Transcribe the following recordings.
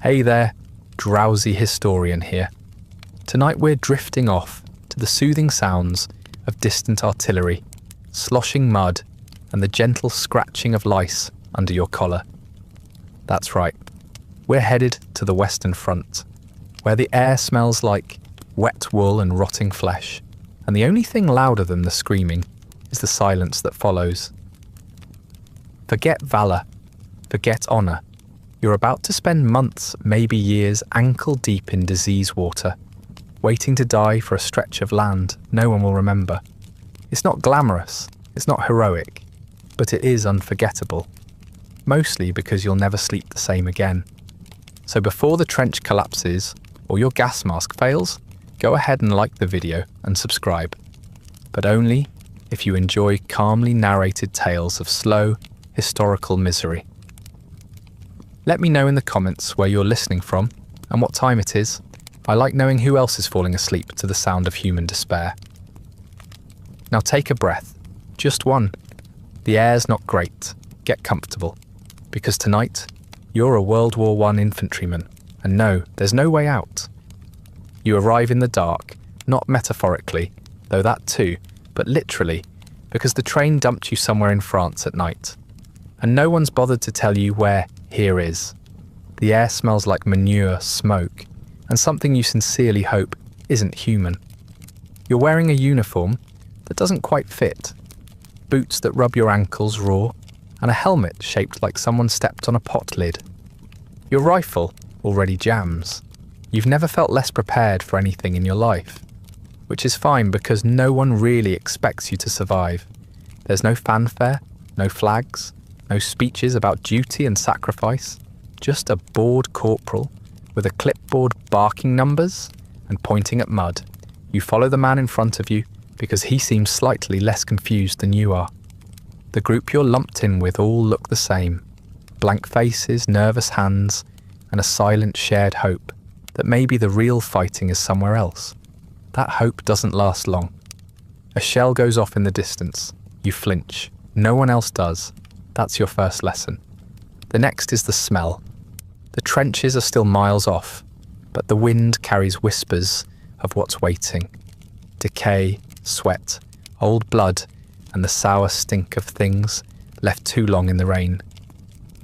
Hey there, drowsy historian here. Tonight we're drifting off to the soothing sounds of distant artillery, sloshing mud, and the gentle scratching of lice under your collar. That's right, we're headed to the Western Front, where the air smells like wet wool and rotting flesh, and the only thing louder than the screaming is the silence that follows. Forget valour, forget honour. You're about to spend months, maybe years, ankle deep in disease water, waiting to die for a stretch of land no one will remember. It's not glamorous, it's not heroic, but it is unforgettable, mostly because you'll never sleep the same again. So before the trench collapses or your gas mask fails, go ahead and like the video and subscribe, but only if you enjoy calmly narrated tales of slow, historical misery. Let me know in the comments where you're listening from and what time it is. I like knowing who else is falling asleep to the sound of human despair. Now take a breath, just one. The air's not great, get comfortable, because tonight you're a World War I infantryman, and no, there's no way out. You arrive in the dark, not metaphorically, though that too, but literally, because the train dumped you somewhere in France at night, and no one's bothered to tell you where here is. The air smells like manure, smoke, and something you sincerely hope isn't human. You're wearing a uniform that doesn't quite fit, boots that rub your ankles raw, and a helmet shaped like someone stepped on a pot lid. Your rifle already jams. You've never felt less prepared for anything in your life, which is fine because no one really expects you to survive. There's no fanfare, no flags, no speeches about duty and sacrifice, just a bored corporal with a clipboard barking numbers and pointing at mud. You follow the man in front of you because he seems slightly less confused than you are. The group you're lumped in with all look the same. Blank faces, nervous hands, and a silent shared hope that maybe the real fighting is somewhere else. That hope doesn't last long. A shell goes off in the distance. You flinch. No one else does. That's your first lesson. The next is the smell. The trenches are still miles off, but the wind carries whispers of what's waiting. Decay, sweat, old blood, and the sour stink of things left too long in the rain.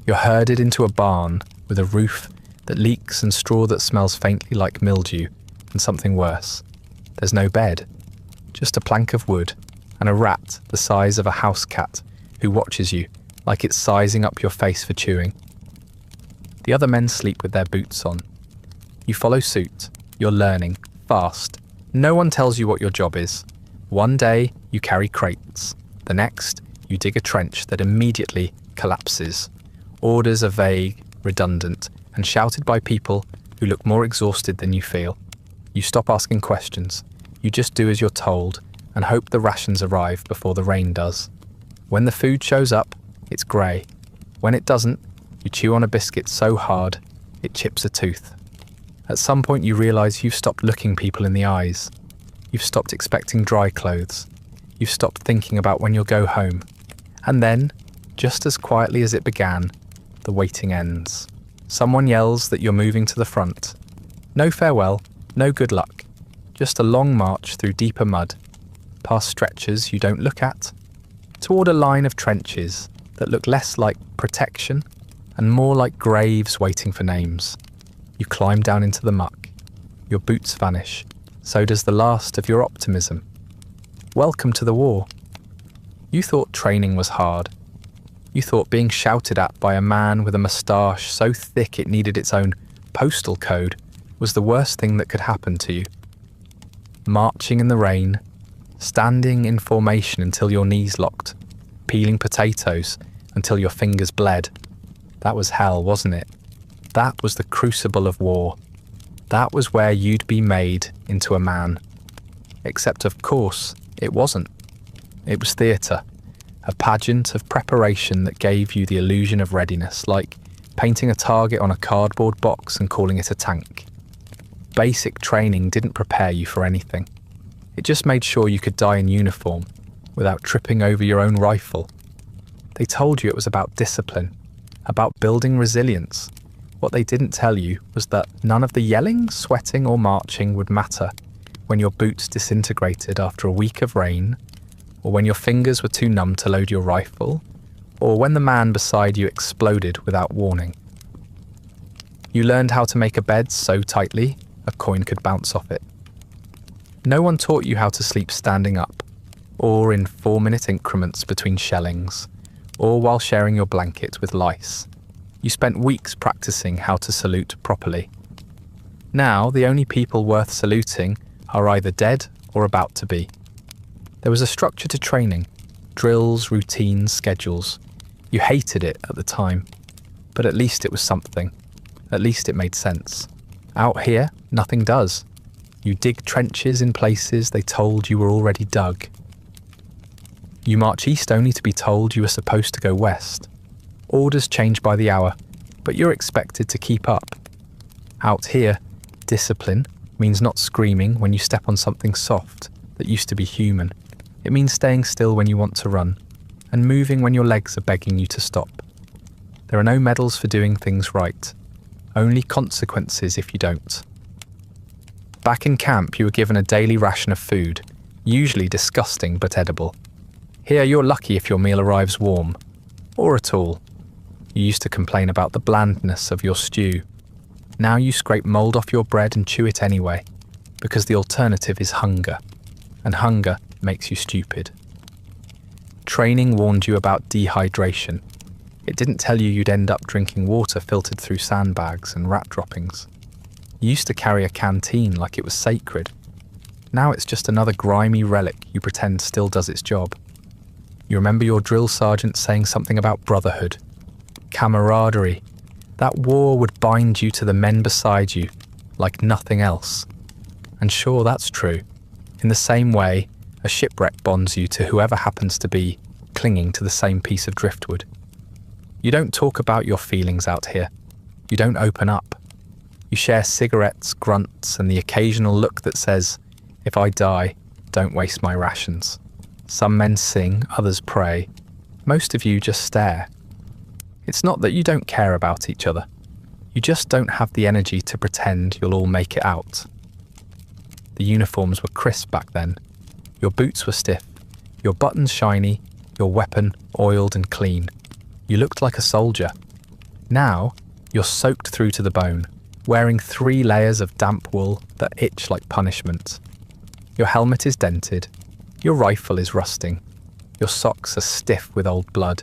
You're herded into a barn with a roof that leaks and straw that smells faintly like mildew and something worse. There's no bed, just a plank of wood and a rat the size of a house cat who watches you like it's sizing up your face for chewing. The other men sleep with their boots on. You follow suit. You're learning, fast. No one tells you what your job is. One day, you carry crates. The next, you dig a trench that immediately collapses. Orders are vague, redundant, and shouted by people who look more exhausted than you feel. You stop asking questions. You just do as you're told and hope the rations arrive before the rain does. When the food shows up, it's grey. When it doesn't, you chew on a biscuit so hard, it chips a tooth. At some point you realise you've stopped looking people in the eyes. You've stopped expecting dry clothes. You've stopped thinking about when you'll go home. And then, just as quietly as it began, the waiting ends. Someone yells that you're moving to the front. No farewell, no good luck. Just a long march through deeper mud, past stretchers you don't look at, toward a line of trenches that look less like protection and more like graves waiting for names. You climb down into the muck. Your boots vanish. So does the last of your optimism. Welcome to the war. You thought training was hard. You thought being shouted at by a man with a moustache so thick it needed its own postal code was the worst thing that could happen to you. Marching in the rain, standing in formation until your knees locked, peeling potatoes until your fingers bled. That was hell, wasn't it? That was the crucible of war. That was where you'd be made into a man. Except, of course, it wasn't. It was theatre, a pageant of preparation that gave you the illusion of readiness, like painting a target on a cardboard box and calling it a tank. Basic training didn't prepare you for anything. It just made sure you could die in uniform without tripping over your own rifle. They told you it was about discipline, about building resilience, What they didn't tell you was that none of the yelling, sweating or marching would matter when your boots disintegrated after a week of rain, or when your fingers were too numb to load your rifle, or when the man beside you exploded without warning. You learned how to make a bed so tightly a coin could bounce off it. No one taught you how to sleep standing up, or in 4-minute increments between shellings, or while sharing your blanket with lice. You spent weeks practicing how to salute properly. Now, the only people worth saluting are either dead or about to be. There was a structure to training, drills, routines, schedules. You hated it at the time, but at least it was something. At least it made sense. Out here, nothing does. You dig trenches in places they told you were already dug. You march east only to be told you are supposed to go west. Orders change by the hour, but you're expected to keep up. Out here, discipline means not screaming when you step on something soft that used to be human. It means staying still when you want to run, and moving when your legs are begging you to stop. There are no medals for doing things right, only consequences if you don't. Back in camp, you were given a daily ration of food, usually disgusting but edible. Here, you're lucky if your meal arrives warm, or at all. You used to complain about the blandness of your stew. Now you scrape mould off your bread and chew it anyway, because the alternative is hunger, and hunger makes you stupid. Training warned you about dehydration. It didn't tell you you'd end up drinking water filtered through sandbags and rat droppings. You used to carry a canteen like it was sacred. Now it's just another grimy relic you pretend still does its job. You remember your drill sergeant saying something about brotherhood, camaraderie. That war would bind you to the men beside you like nothing else. And sure, that's true. In the same way, a shipwreck bonds you to whoever happens to be clinging to the same piece of driftwood. You don't talk about your feelings out here. You don't open up. You share cigarettes, grunts, and the occasional look that says, "If I die, don't waste my rations." Some men sing, others pray. Most of you just stare. It's not that you don't care about each other. You just don't have the energy to pretend you'll all make it out. The uniforms were crisp back then. Your boots were stiff, your buttons shiny, your weapon oiled and clean. You looked like a soldier. Now, you're soaked through to the bone, wearing 3 layers of damp wool that itch like punishment. Your helmet is dented. Your rifle is rusting. Your socks are stiff with old blood.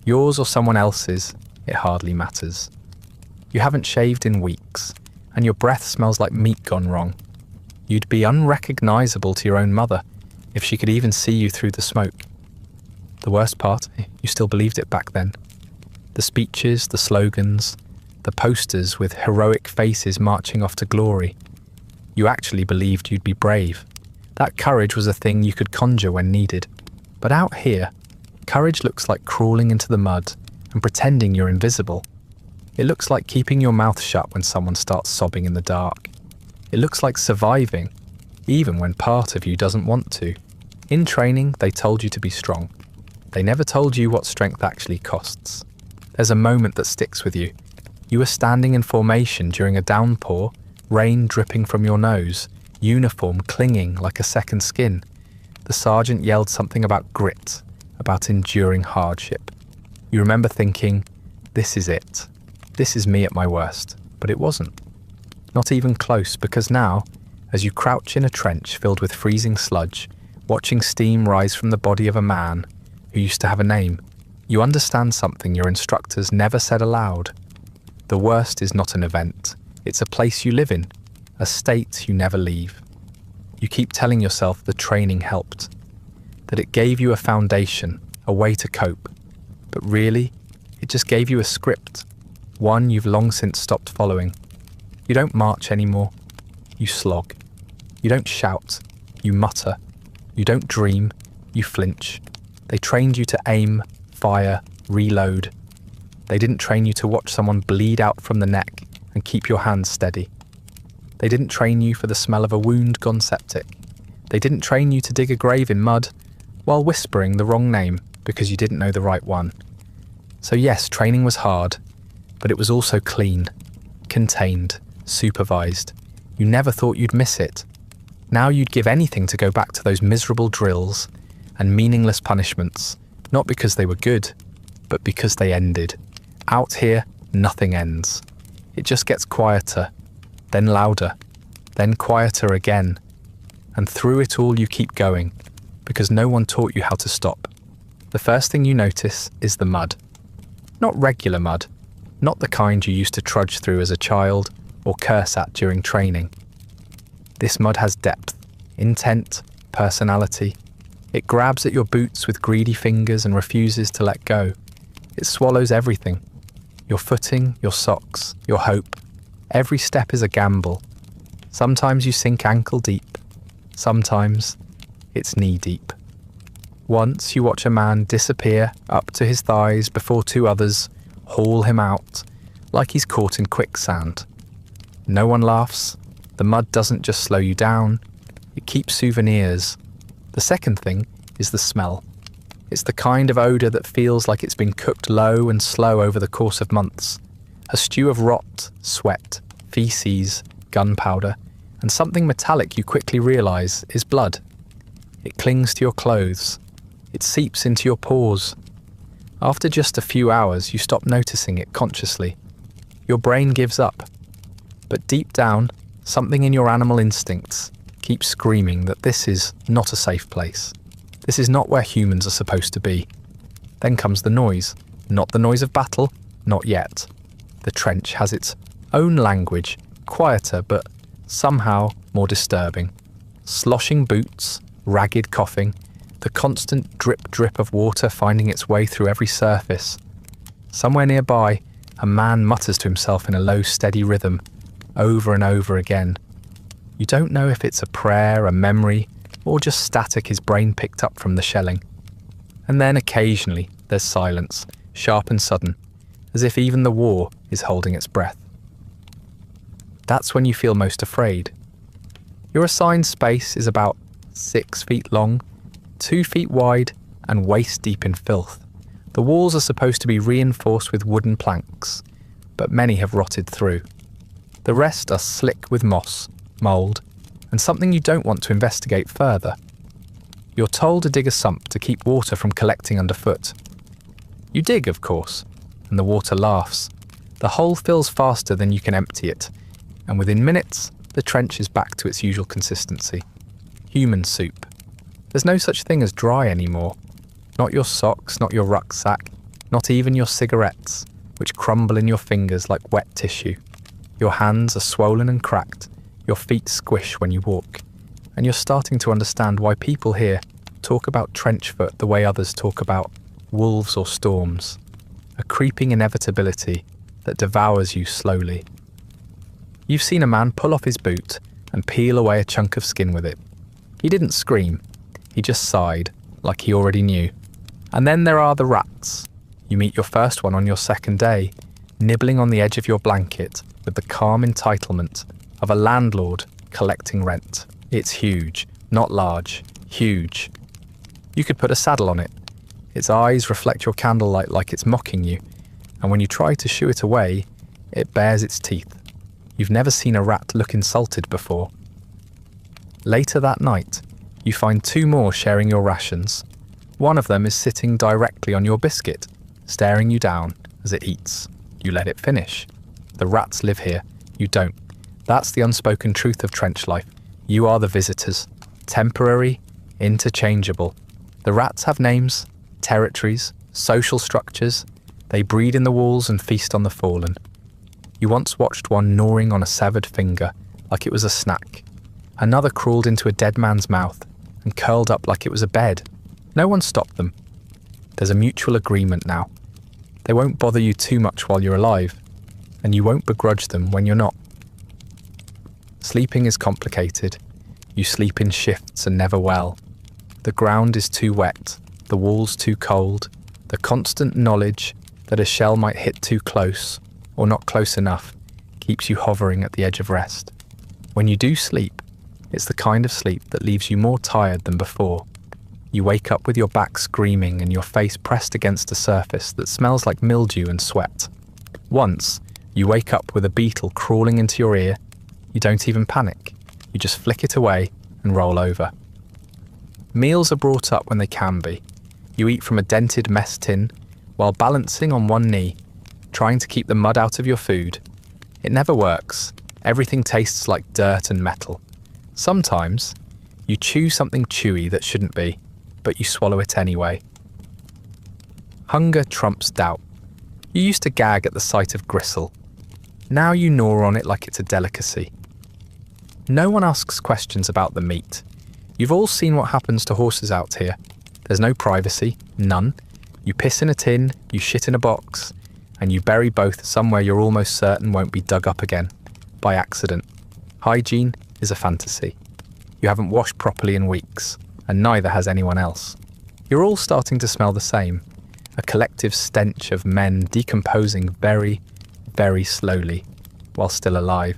Yours or someone else's, it hardly matters. You haven't shaved in weeks, and your breath smells like meat gone wrong. You'd be unrecognisable to your own mother if she could even see you through the smoke. The worst part, you still believed it back then. The speeches, the slogans, the posters with heroic faces marching off to glory. You actually believed you'd be brave. That courage was a thing you could conjure when needed. But out here, courage looks like crawling into the mud and pretending you're invisible. It looks like keeping your mouth shut when someone starts sobbing in the dark. It looks like surviving, even when part of you doesn't want to. In training, they told you to be strong. They never told you what strength actually costs. There's a moment that sticks with you. You were standing in formation during a downpour, rain dripping from your nose, uniform clinging like a second skin. The sergeant yelled something about grit, about enduring hardship. You remember thinking, this is it. This is me at my worst. But it wasn't. Not even close, because now, as you crouch in a trench filled with freezing sludge, watching steam rise from the body of a man who used to have a name, you understand something your instructors never said aloud. The worst is not an event. It's a place you live in, a state you never leave. You keep telling yourself the training helped, that it gave you a foundation, a way to cope. But really, it just gave you a script, one you've long since stopped following. You don't march anymore. You slog. You don't shout. You mutter. You don't dream. You flinch. They trained you to aim, fire, reload. They didn't train you to watch someone bleed out from the neck and keep your hands steady. They didn't train you for the smell of a wound gone septic. They didn't train you to dig a grave in mud while whispering the wrong name because you didn't know the right one. So yes, training was hard, but it was also clean. contained, supervised. You never thought you'd miss it. Now you'd give anything to go back to those miserable drills and meaningless punishments, not because they were good, but because they ended. Out here, nothing ends. It just gets quieter, then louder, then quieter again. And through it all you keep going, because no one taught you how to stop. The first thing you notice is the mud. Not regular mud, not the kind you used to trudge through as a child or curse at during training. This mud has depth, intent, personality. It grabs at your boots with greedy fingers and refuses to let go. It swallows everything. Your footing, your socks, your hope. Every step is a gamble. Sometimes you sink ankle deep. Sometimes it's knee deep. Once you watch a man disappear up to his thighs before two others haul him out like he's caught in quicksand. No one laughs. The mud doesn't just slow you down, it keeps souvenirs. The second thing is the smell. It's the kind of odour that feels like it's been cooked low and slow over the course of months. A stew of rot, sweat, feces, gunpowder, and something metallic you quickly realise is blood. It clings to your clothes. It seeps into your pores. After just a few hours, you stop noticing it consciously. Your brain gives up. But deep down, something in your animal instincts keeps screaming that this is not a safe place. This is not where humans are supposed to be. Then comes the noise. Not the noise of battle, not yet. The trench has its own language, quieter but somehow more disturbing. Sloshing boots, ragged coughing, the constant drip of water finding its way through every surface. Somewhere nearby, a man mutters to himself in a low, steady rhythm, over and over again. You don't know if it's a prayer, a memory, or just static his brain picked up from the shelling. And then occasionally there's silence, sharp and sudden, as if even the war is holding its breath. That's when you feel most afraid. Your assigned space is about 6 feet long, 2 feet wide, and waist deep in filth. The walls are supposed to be reinforced with wooden planks, but many have rotted through. The rest are slick with moss, mould, and something you don't want to investigate further. You're told to dig a sump to keep water from collecting underfoot. You dig, of course, and the water laughs. The hole fills faster than you can empty it, and within minutes, the trench is back to its usual consistency. Human soup. There's no such thing as dry anymore. Not your socks, not your rucksack, not even your cigarettes, which crumble in your fingers like wet tissue. Your hands are swollen and cracked, your feet squish when you walk, and you're starting to understand why people here talk about trench foot the way others talk about wolves or storms. A creeping inevitability that devours you slowly. You've seen a man pull off his boot and peel away a chunk of skin with it. He didn't scream, he just sighed, like he already knew. And then there are the rats. You meet your first one on your second day, nibbling on the edge of your blanket with the calm entitlement of a landlord collecting rent. It's huge, not large, huge. You could put a saddle on it. Its eyes reflect your candlelight like it's mocking you, and when you try to shoo it away, it bares its teeth. You've never seen a rat look insulted before. Later that night, you find 2 more sharing your rations. One of them is sitting directly on your biscuit, staring you down as it eats. You let it finish. The rats live here. You don't. That's the unspoken truth of trench life. You are the visitors. Temporary, interchangeable. The rats have names, territories, social structures. They breed in the walls and feast on the fallen. You once watched one gnawing on a severed finger like it was a snack. Another crawled into a dead man's mouth and curled up like it was a bed. No one stopped them. There's a mutual agreement now. They won't bother you too much while you're alive, and you won't begrudge them when you're not. Sleeping is complicated. You sleep in shifts and never well. The ground is too wet, the walls too cold, the constant knowledge that a shell might hit too close, or not close enough, keeps you hovering at the edge of rest. When you do sleep, it's the kind of sleep that leaves you more tired than before. You wake up with your back screaming and your face pressed against a surface that smells like mildew and sweat. Once, You wake up with a beetle crawling into your ear. You don't even panic. You just flick it away and roll over. Meals are brought up when they can be. You eat from a dented mess tin while balancing on one knee, trying to keep the mud out of your food. It never works. Everything tastes like dirt and metal. Sometimes, you chew something chewy that shouldn't be, but you swallow it anyway. Hunger trumps doubt. You used to gag at the sight of gristle. Now you gnaw on it like it's a delicacy. No one asks questions about the meat. You've all seen what happens to horses out here. There's no privacy, none. You piss in a tin, you shit in a box, and you bury both somewhere you're almost certain won't be dug up again, by accident. Hygiene is a fantasy. You haven't washed properly in weeks, and neither has anyone else. You're all starting to smell the same, a collective stench of men decomposing very, very slowly, while still alive.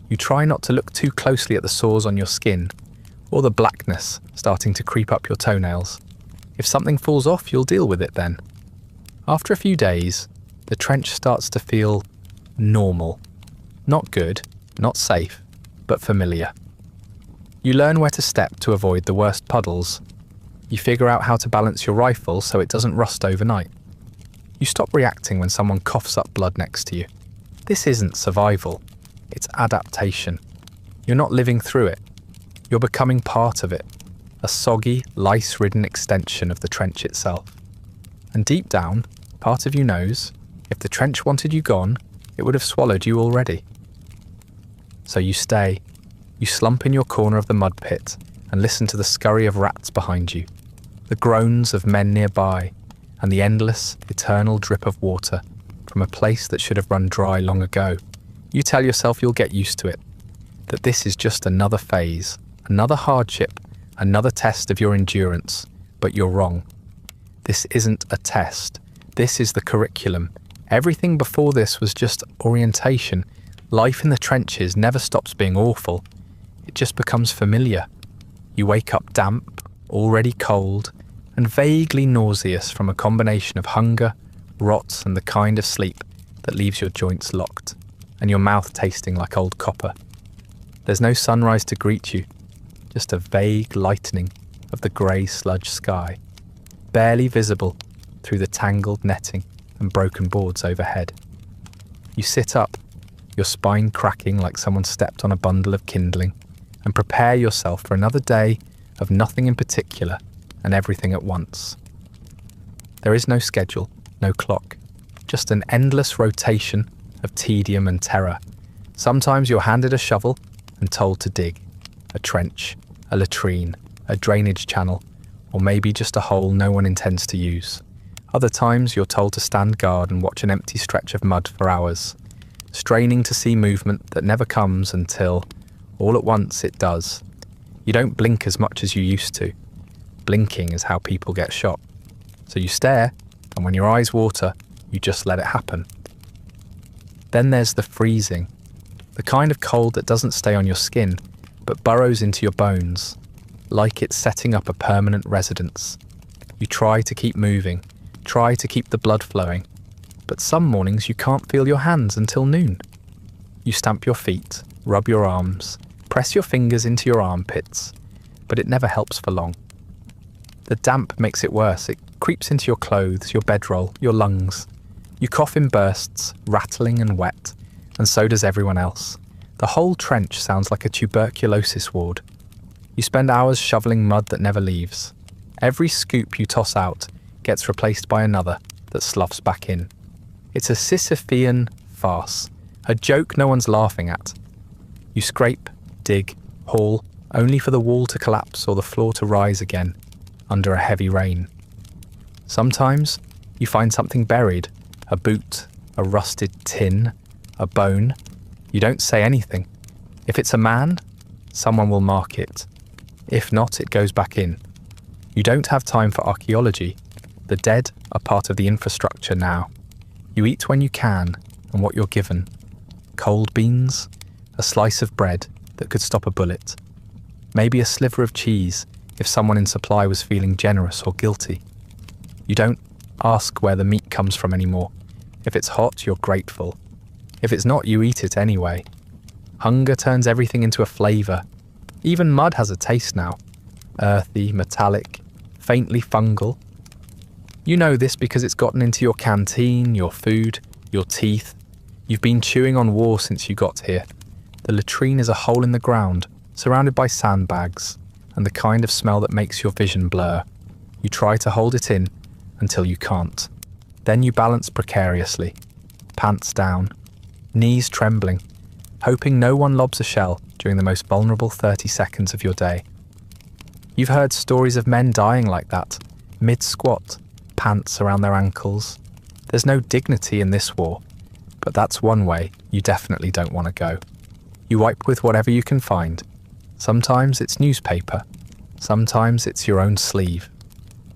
You try not to look too closely at the sores on your skin, or the blackness starting to creep up your toenails. If something falls off, you'll deal with it then. After a few days, the trench starts to feel normal. Not good, not safe, but familiar. You learn where to step to avoid the worst puddles. You figure out how to balance your rifle so it doesn't rust overnight. You stop reacting when someone coughs up blood next to you. This isn't survival, it's adaptation. You're not living through it. You're becoming part of it, a soggy, lice-ridden extension of the trench itself. And deep down, part of you knows, if the trench wanted you gone, it would have swallowed you already. So you stay. You slump in your corner of the mud pit and listen to the scurry of rats behind you, the groans of men nearby, and the endless, eternal drip of water from a place that should have run dry long ago. You tell yourself you'll get used to it, that this is just another phase, another hardship, another test of your endurance, but you're wrong. This isn't a test. This is the curriculum. Everything before this was just orientation. Life in the trenches never stops being awful. It just becomes familiar. You wake up damp, already cold, and vaguely nauseous from a combination of hunger, rot, and the kind of sleep that leaves your joints locked, and your mouth tasting like old copper. There's no sunrise to greet you, just a vague lightening of the grey sludge sky, barely visible through the tangled netting and broken boards overhead. You sit up, your spine cracking like someone stepped on a bundle of kindling, and prepare yourself for another day of nothing in particular and everything at once. There is no schedule, no clock, just an endless rotation of tedium and terror. Sometimes you're handed a shovel and told to dig a trench, a latrine, a drainage channel, or maybe just a hole no one intends to use. Other times you're told to stand guard and watch an empty stretch of mud for hours, straining to see movement that never comes until, all at once, it does. You don't blink as much as you used to. Blinking is how people get shot. So you stare, and when your eyes water, you just let it happen. Then there's the freezing, the kind of cold that doesn't stay on your skin, but burrows into your bones, like it's setting up a permanent residence. You try to keep moving, try to keep the blood flowing, but some mornings you can't feel your hands until noon. You stamp your feet, rub your arms, press your fingers into your armpits, but it never helps for long. The damp makes it worse. It creeps into your clothes, your bedroll, your lungs. You cough in bursts, rattling and wet, and so does everyone else. The whole trench sounds like a tuberculosis ward. You spend hours shoveling mud that never leaves. Every scoop you toss out gets replaced by another that sloughs back in. It's a Sisyphean farce, a joke no one's laughing at. You scrape, dig, haul, only for the wall to collapse or the floor to rise again under a heavy rain. Sometimes you find something buried, a boot, a rusted tin, a bone. You don't say anything. If it's a man, someone will mark it. If not, it goes back in. You don't have time for archaeology. The dead are part of the infrastructure now. You eat when you can and what you're given. Cold beans, a slice of bread that could stop a bullet. Maybe a sliver of cheese if someone in supply was feeling generous or guilty. You don't ask where the meat comes from anymore. If it's hot, you're grateful. If it's not, you eat it anyway. Hunger turns everything into a flavour. Even mud has a taste now. Earthy, metallic, faintly fungal. You know this because it's gotten into your canteen, your food, your teeth. You've been chewing on war since you got here. The latrine is a hole in the ground, surrounded by sandbags, and the kind of smell that makes your vision blur. You try to hold it in until you can't. Then you balance precariously, pants down, knees trembling, hoping no one lobs a shell during the most vulnerable 30 seconds of your day. You've heard stories of men dying like that, mid-squat, pants around their ankles. There's no dignity in this war, but that's one way you definitely don't want to go. You wipe with whatever you can find. Sometimes it's newspaper, sometimes it's your own sleeve.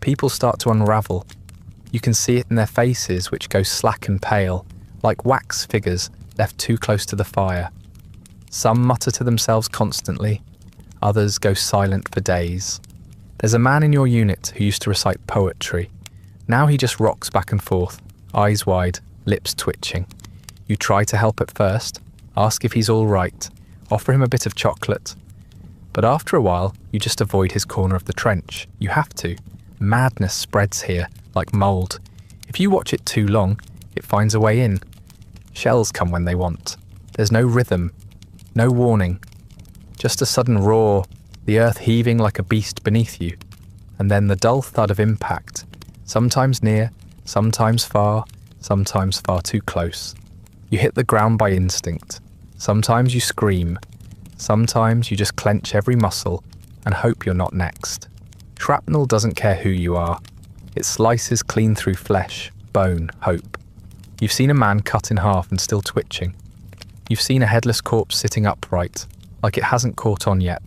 People start to unravel. You can see it in their faces, which go slack and pale, like wax figures left too close to the fire. Some mutter to themselves constantly, others go silent for days. There's a man in your unit who used to recite poetry. Now he just rocks back and forth, eyes wide, lips twitching. You try to help at first, ask if he's all right, offer him a bit of chocolate. But after a while, you just avoid his corner of the trench. You have to. Madness spreads here, like mould. If you watch it too long, it finds a way in. Shells come when they want. There's no rhythm, no warning. Just a sudden roar, the earth heaving like a beast beneath you. And then the dull thud of impact, sometimes near, sometimes far too close. You hit the ground by instinct. Sometimes you scream. Sometimes you just clench every muscle and hope you're not next. Shrapnel doesn't care who you are. It slices clean through flesh, bone, hope. You've seen a man cut in half and still twitching. You've seen a headless corpse sitting upright, like it hasn't caught on yet.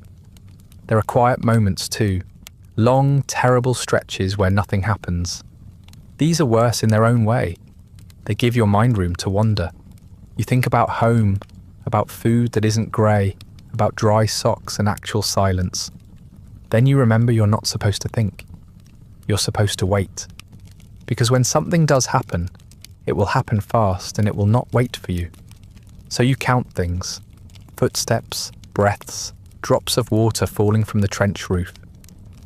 There are quiet moments too. Long, terrible stretches where nothing happens. These are worse in their own way. They give your mind room to wander. You think about home, about food that isn't grey, about dry socks and actual silence. Then you remember you're not supposed to think. You're supposed to wait. Because when something does happen, it will happen fast and it will not wait for you. So you count things. Footsteps, breaths, drops of water falling from the trench roof.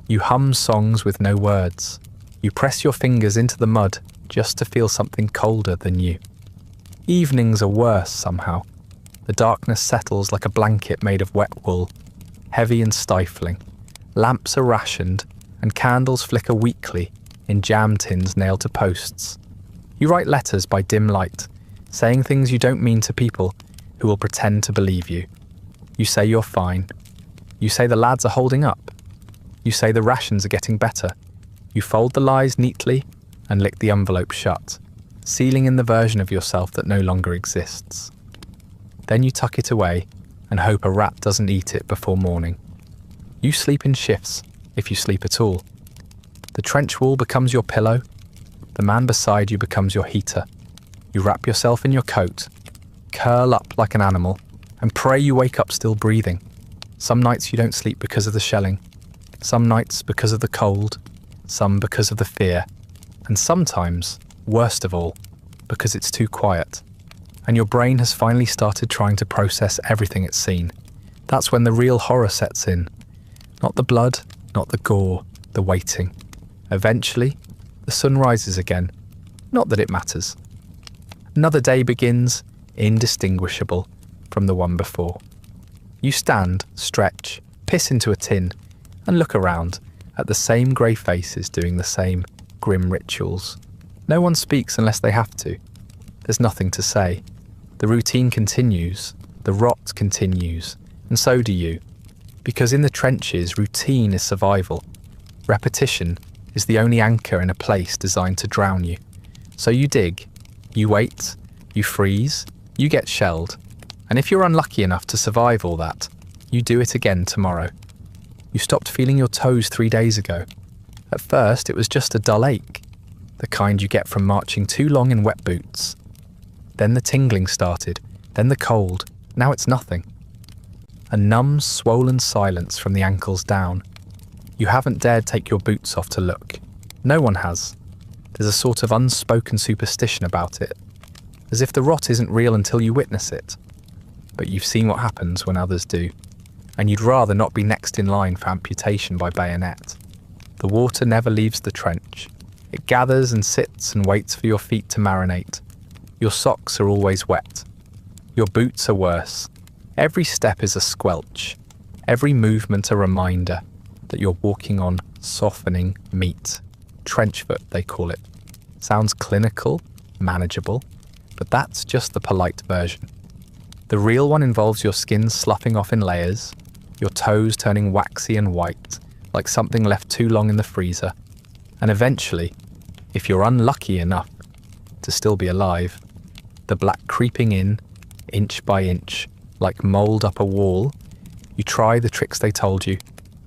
You hum songs with no words. You press your fingers into the mud just to feel something colder than you. Evenings are worse somehow. The darkness settles like a blanket made of wet wool, heavy and stifling. Lamps are rationed, and candles flicker weakly in jam tins nailed to posts. You write letters by dim light, saying things you don't mean to people who will pretend to believe you. You say you're fine. You say the lads are holding up. You say the rations are getting better. You fold the lies neatly and lick the envelope shut, sealing in the version of yourself that no longer exists. Then you tuck it away and hope a rat doesn't eat it before morning. You sleep in shifts, if you sleep at all. The trench wall becomes your pillow. The man beside you becomes your heater. You wrap yourself in your coat, curl up like an animal, and pray you wake up still breathing. Some nights you don't sleep because of the shelling. Some nights because of the cold. Some because of the fear. And sometimes, worst of all, because it's too quiet. And your brain has finally started trying to process everything it's seen. That's when the real horror sets in. Not the blood, not the gore, the waiting. Eventually, the sun rises again. Not that it matters. Another day begins, indistinguishable from the one before. You stand, stretch, piss into a tin, and look around at the same grey faces doing the same grim rituals. No one speaks unless they have to. There's nothing to say. The routine continues, the rot continues, and so do you. Because in the trenches, routine is survival. Repetition is the only anchor in a place designed to drown you. So you dig, you wait, you freeze, you get shelled. And if you're unlucky enough to survive all that, you do it again tomorrow. You stopped feeling your toes 3 days ago. At first, it was just a dull ache, the kind you get from marching too long in wet boots. Then the tingling started, then the cold. Now it's nothing. A numb, swollen silence from the ankles down. You haven't dared take your boots off to look. No one has. There's a sort of unspoken superstition about it. as if the rot isn't real until you witness it. But you've seen what happens when others do, and you'd rather not be next in line for amputation by bayonet. The water never leaves the trench. It gathers and sits and waits for your feet to marinate. Your socks are always wet. Your boots are worse. Every step is a squelch. Every movement a reminder that you're walking on softening meat. Trench foot, they call it. Sounds clinical, manageable, but that's just the polite version. The real one involves your skin sloughing off in layers, your toes turning waxy and white, like something left too long in the freezer, and eventually, if you're unlucky enough to still be alive, the black creeping in, inch by inch, like mould up a wall, you try the tricks they told you,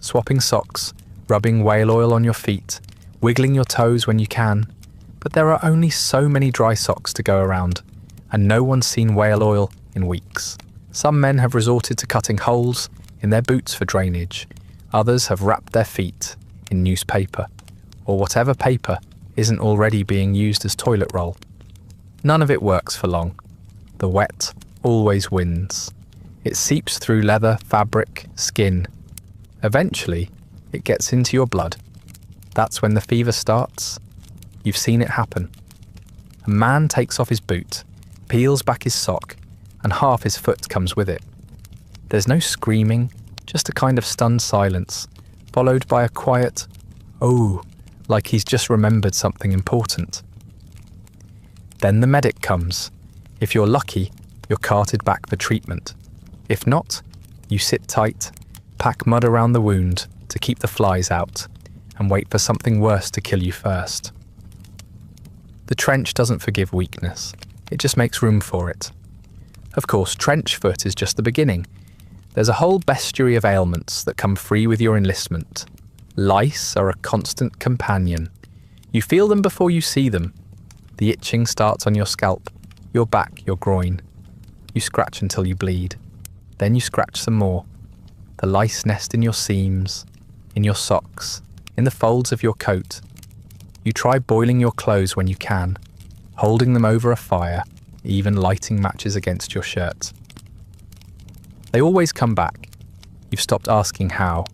swapping socks, rubbing whale oil on your feet, wiggling your toes when you can, but there are only so many dry socks to go around, and no one's seen whale oil in weeks. Some men have resorted to cutting holes in their boots for drainage. Others have wrapped their feet in newspaper, or whatever paper isn't already being used as toilet roll. None of it works for long. The wet always wins. It seeps through leather, fabric, skin. Eventually, it gets into your blood. That's when the fever starts. You've seen it happen. A man takes off his boot, peels back his sock, and half his foot comes with it. There's no screaming, just a kind of stunned silence, followed by a quiet, "oh," like he's just remembered something important. Then the medic comes. If you're lucky, you're carted back for treatment. If not, you sit tight, pack mud around the wound to keep the flies out, and wait for something worse to kill you first. The trench doesn't forgive weakness. It just makes room for it. Of course, trench foot is just the beginning. There's a whole bestiary of ailments that come free with your enlistment. Lice are a constant companion. You feel them before you see them. The itching starts on your scalp, your back, your groin. You scratch until you bleed. Then you scratch some more. The lice nest in your seams, in your socks, in the folds of your coat. You try boiling your clothes when you can, holding them over a fire, even lighting matches against your shirt. They always come back. You've stopped asking how.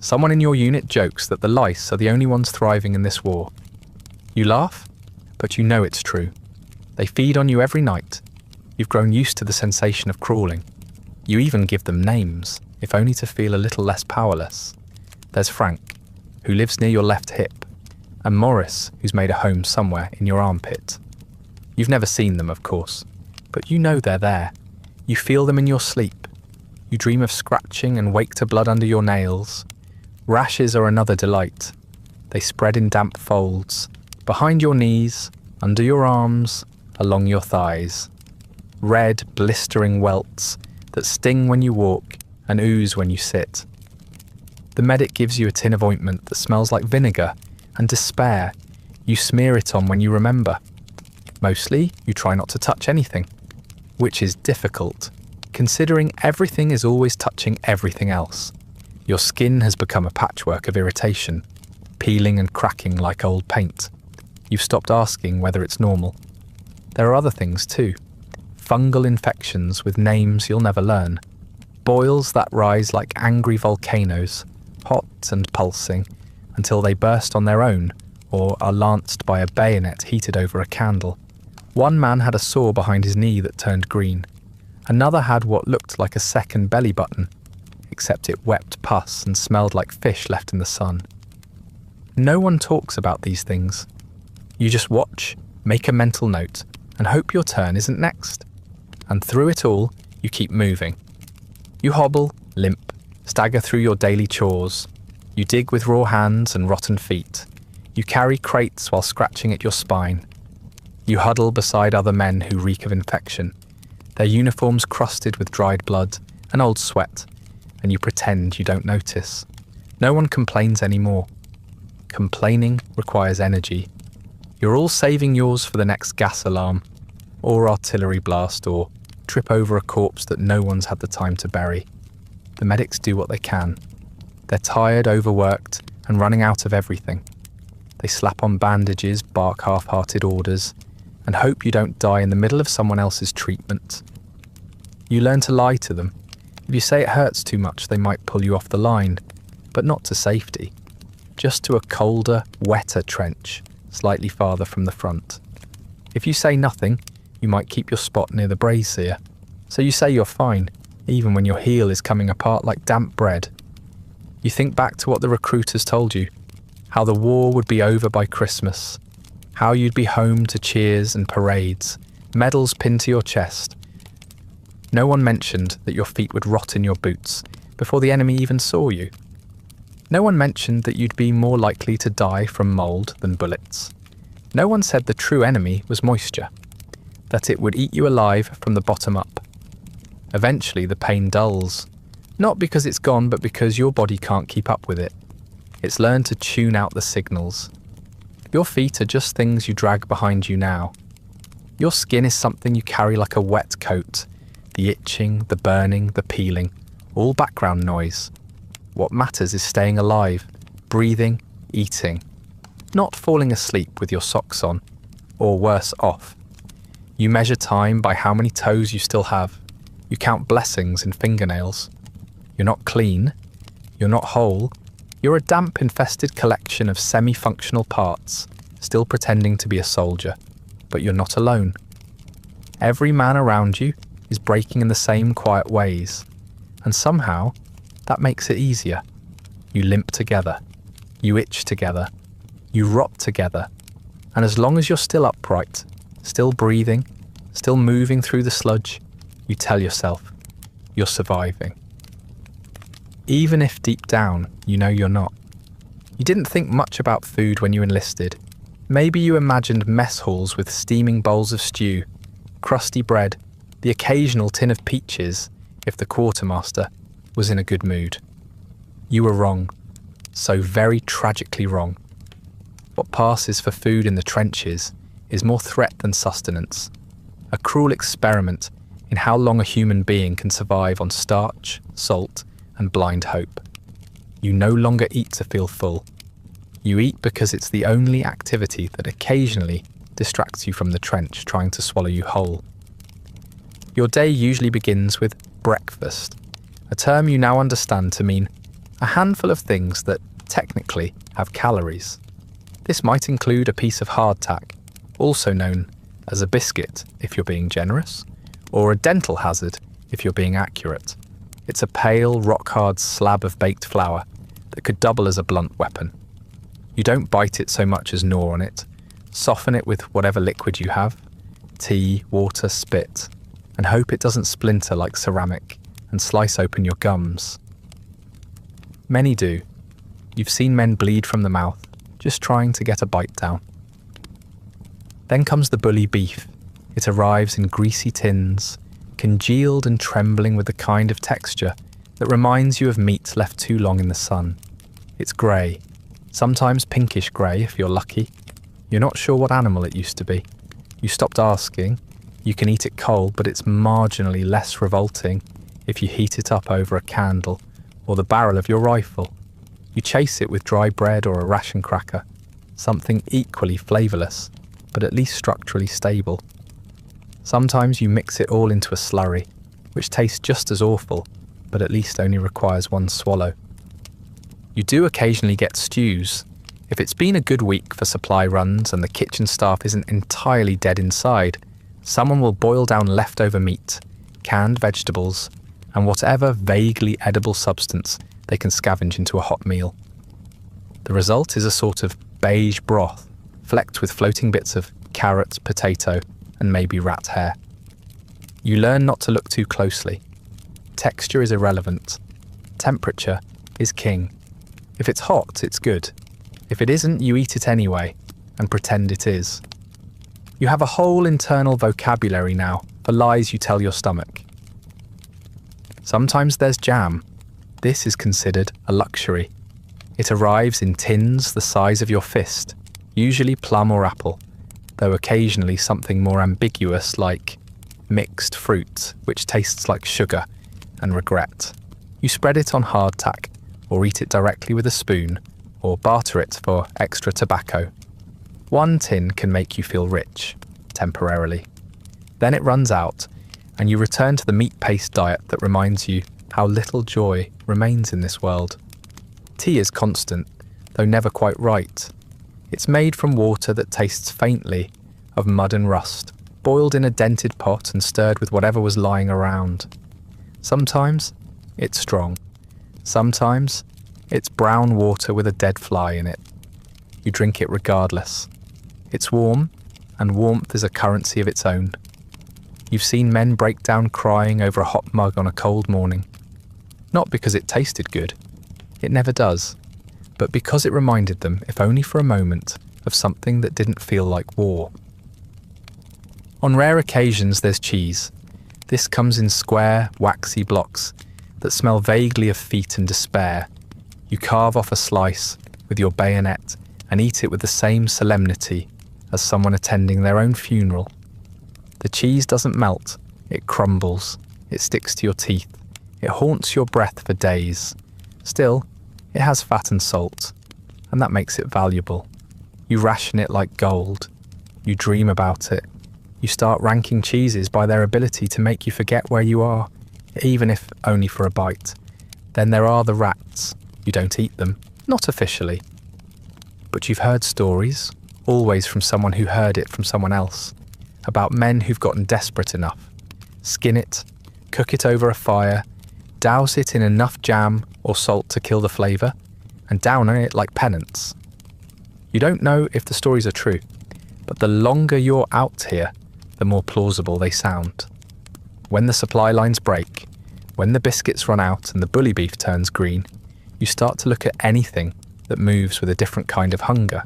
Someone in your unit jokes that the lice are the only ones thriving in this war. You laugh, but you know it's true. They feed on you every night. You've grown used to the sensation of crawling. You even give them names, if only to feel a little less powerless. There's Frank, who lives near your left hip, and Morris, who's made a home somewhere in your armpit. You've never seen them, of course, but you know they're there. You feel them in your sleep. You dream of scratching and wake to blood under your nails. Rashes are another delight. They spread in damp folds, behind your knees, under your arms, along your thighs. Red, blistering welts that sting when you walk and ooze when you sit. The medic gives you a tin of ointment that smells like vinegar and despair. You smear it on when you remember. Mostly, you try not to touch anything, which is difficult, considering everything is always touching everything else. Your skin has become a patchwork of irritation, peeling and cracking like old paint. You've stopped asking whether it's normal. There are other things too. Fungal infections with names you'll never learn. Boils that rise like angry volcanoes, hot and pulsing, until they burst on their own or are lanced by a bayonet heated over a candle. One man had a sore behind his knee that turned green. Another had what looked like a second belly button, except it wept pus and smelled like fish left in the sun. No one talks about these things. You just watch, make a mental note, and hope your turn isn't next. And through it all, you keep moving. You hobble, limp, stagger through your daily chores. You dig with raw hands and rotten feet. You carry crates while scratching at your spine. You huddle beside other men who reek of infection, their uniforms crusted with dried blood and old sweat, and you pretend you don't notice. No one complains anymore. Complaining requires energy. You're all saving yours for the next gas alarm, or artillery blast, or trip over a corpse that no one's had the time to bury. The medics do what they can. They're tired, overworked, and running out of everything. They slap on bandages, bark half-hearted orders, and hope you don't die in the middle of someone else's treatment. You learn to lie to them. If you say it hurts too much, they might pull you off the line, but not to safety, just to a colder, wetter trench, slightly farther from the front. If you say nothing, you might keep your spot near the brazier, so you say you're fine, even when your heel is coming apart like damp bread. You think back to what the recruiters told you, how the war would be over by Christmas, how you'd be home to cheers and parades, medals pinned to your chest. No one mentioned that your feet would rot in your boots before the enemy even saw you. No one mentioned that you'd be more likely to die from mould than bullets. No one said the true enemy was moisture, that it would eat you alive from the bottom up. Eventually the pain dulls, not because it's gone, but because your body can't keep up with it. It's learned to tune out the signals. Your feet are just things you drag behind you now. Your skin is something you carry like a wet coat. The itching, the burning, the peeling, all background noise. What matters is staying alive, breathing, eating, not falling asleep with your socks on, or worse off. You measure time by how many toes you still have. You count blessings in fingernails. You're not clean. You're not whole. You're a damp-infested collection of semi-functional parts, still pretending to be a soldier, but you're not alone. Every man around you is breaking in the same quiet ways, and somehow that makes it easier. You limp together, you itch together, you rot together, and as long as you're still upright, still breathing, still moving through the sludge, you tell yourself you're surviving. Even if deep down you know you're not. You didn't think much about food when you enlisted. Maybe you imagined mess halls with steaming bowls of stew, crusty bread, the occasional tin of peaches if the quartermaster was in a good mood. You were wrong, so very tragically wrong. What passes for food in the trenches is more threat than sustenance, a cruel experiment in how long a human being can survive on starch, salt, and blind hope. You no longer eat to feel full. You eat because it's the only activity that occasionally distracts you from the trench trying to swallow you whole. Your day usually begins with breakfast, a term you now understand to mean a handful of things that technically have calories. This might include a piece of hardtack, also known as a biscuit if you're being generous, or a dental hazard if you're being accurate. It's a pale, rock-hard slab of baked flour that could double as a blunt weapon. You don't bite it so much as gnaw on it. Soften it with whatever liquid you have, tea, water, spit, and hope it doesn't splinter like ceramic and slice open your gums. Many do. You've seen men bleed from the mouth, just trying to get a bite down. Then comes the bully beef. It arrives in greasy tins, congealed and trembling with the kind of texture that reminds you of meat left too long in the sun. It's grey, sometimes pinkish grey if you're lucky. You're not sure what animal it used to be. You stopped asking. You can eat it cold, but it's marginally less revolting if you heat it up over a candle or the barrel of your rifle. You chase it with dry bread or a ration cracker, something equally flavourless, but at least structurally stable. Sometimes you mix it all into a slurry, which tastes just as awful, but at least only requires one swallow. You do occasionally get stews. If it's been a good week for supply runs and the kitchen staff isn't entirely dead inside, someone will boil down leftover meat, canned vegetables, and whatever vaguely edible substance they can scavenge into a hot meal. The result is a sort of beige broth, flecked with floating bits of carrot, potato, and maybe rat hair. You learn not to look too closely. Texture is irrelevant. Temperature is king. If it's hot, it's good. If it isn't, you eat it anyway, and pretend it is. You have a whole internal vocabulary now for lies you tell your stomach. Sometimes there's jam. This is considered a luxury. It arrives in tins the size of your fist, usually plum or apple, though occasionally something more ambiguous like mixed fruit, which tastes like sugar and regret. You spread it on hardtack, or eat it directly with a spoon, or barter it for extra tobacco. One tin can make you feel rich. temporarily. Then it runs out, and you return to the meat-paste diet that reminds you how little joy remains in this world. Tea is constant, though never quite right. It's made from water that tastes faintly of mud and rust, boiled in a dented pot and stirred with whatever was lying around. Sometimes it's strong. Sometimes it's brown water with a dead fly in it. You drink it regardless. It's warm, and warmth is a currency of its own. You've seen men break down crying over a hot mug on a cold morning. Not because it tasted good. It never does. But because it reminded them, if only for a moment, of something that didn't feel like war. On rare occasions there's cheese. This comes in square, waxy blocks that smell vaguely of feet and despair. You carve off a slice with your bayonet and eat it with the same solemnity as someone attending their own funeral. The cheese doesn't melt, it crumbles, it sticks to your teeth, it haunts your breath for days. Still, it has fat and salt, and that makes it valuable. You ration it like gold. You dream about it. You start ranking cheeses by their ability to make you forget where you are, even if only for a bite. Then there are the rats. You don't eat them, not officially. But you've heard stories, always from someone who heard it from someone else, about men who've gotten desperate enough. Skin it, cook it over a fire, douse it in enough jam or salt to kill the flavour, and down on it like penance. You don't know if the stories are true, but the longer you're out here, the more plausible they sound. When the supply lines break, when the biscuits run out and the bully beef turns green, you start to look at anything that moves with a different kind of hunger.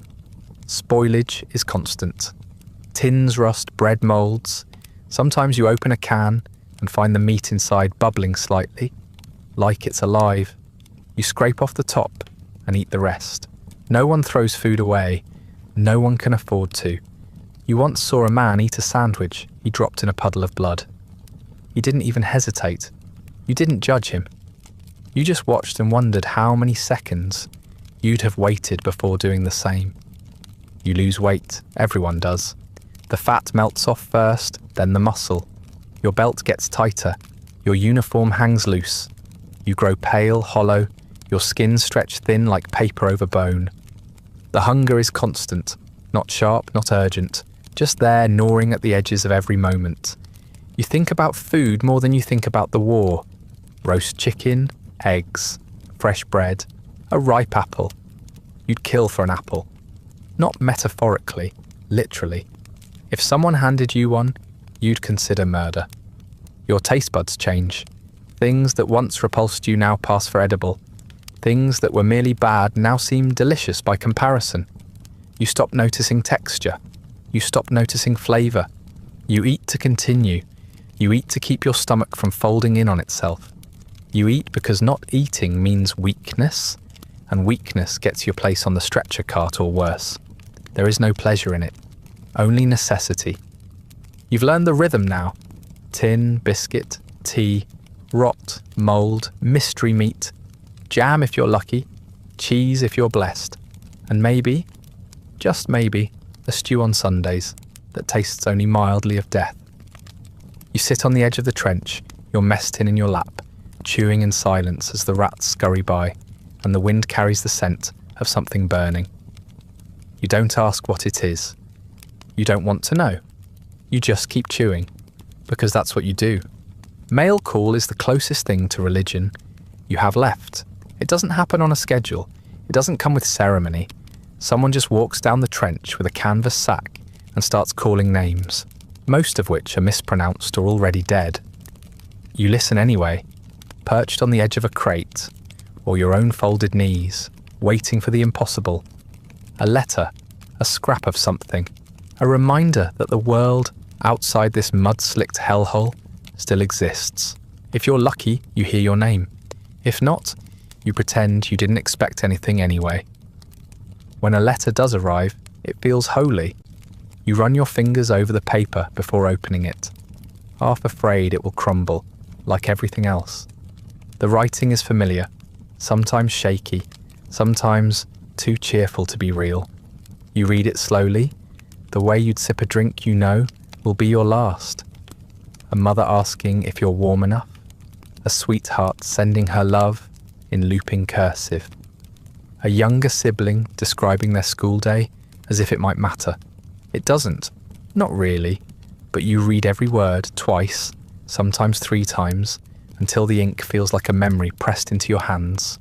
Spoilage is constant. Tins rust, bread moulds. Sometimes you open a can and find the meat inside bubbling slightly, like it's alive. You scrape off the top and eat the rest. No one throws food away. No one can afford to. You once saw a man eat a sandwich he dropped in a puddle of blood. He didn't even hesitate. You didn't judge him. You just watched and wondered how many seconds you'd have waited before doing the same. You lose weight, everyone does. The fat melts off first, then the muscle. Your belt gets tighter, your uniform hangs loose. You grow pale, hollow, your skin stretched thin like paper over bone. The hunger is constant, not sharp, not urgent, just there gnawing at the edges of every moment. You think about food more than you think about the war. Roast chicken, eggs, fresh bread, a ripe apple. You'd kill for an apple. Not metaphorically, literally. If someone handed you one, you'd consider murder. Your taste buds change. Things that once repulsed you now pass for edible. Things that were merely bad now seem delicious by comparison. You stop noticing texture. You stop noticing flavour. You eat to continue. You eat to keep your stomach from folding in on itself. You eat because not eating means weakness, and weakness gets your place on the stretcher cart or worse. There is no pleasure in it, only necessity. You've learned the rhythm now. Tin, biscuit, tea, rot, mould, mystery meat, jam if you're lucky, cheese if you're blessed, and maybe, just maybe, a stew on Sundays that tastes only mildly of death. You sit on the edge of the trench, your mess tin in your lap, chewing in silence as the rats scurry by and the wind carries the scent of something burning. You don't ask what it is. You don't want to know. You just keep chewing, because that's what you do. Mail call is the closest thing to religion you have left. It doesn't happen on a schedule. It doesn't come with ceremony. Someone just walks down the trench with a canvas sack and starts calling names, most of which are mispronounced or already dead. You listen anyway, perched on the edge of a crate, or your own folded knees, waiting for the impossible. A letter, a scrap of something, a reminder that the world outside this mud-slicked hellhole still exists. If you're lucky, you hear your name. If not, you pretend you didn't expect anything anyway. When a letter does arrive, it feels holy. You run your fingers over the paper before opening it, half afraid it will crumble, like everything else. The writing is familiar, sometimes shaky, sometimes too cheerful to be real. You read it slowly, the way you'd sip a drink you know will be your last. A mother asking if you're warm enough. A sweetheart sending her love in looping cursive. A younger sibling describing their school day as if it might matter. It doesn't. Not really. But you read every word twice, sometimes 3 times, until the ink feels like a memory pressed into your hands.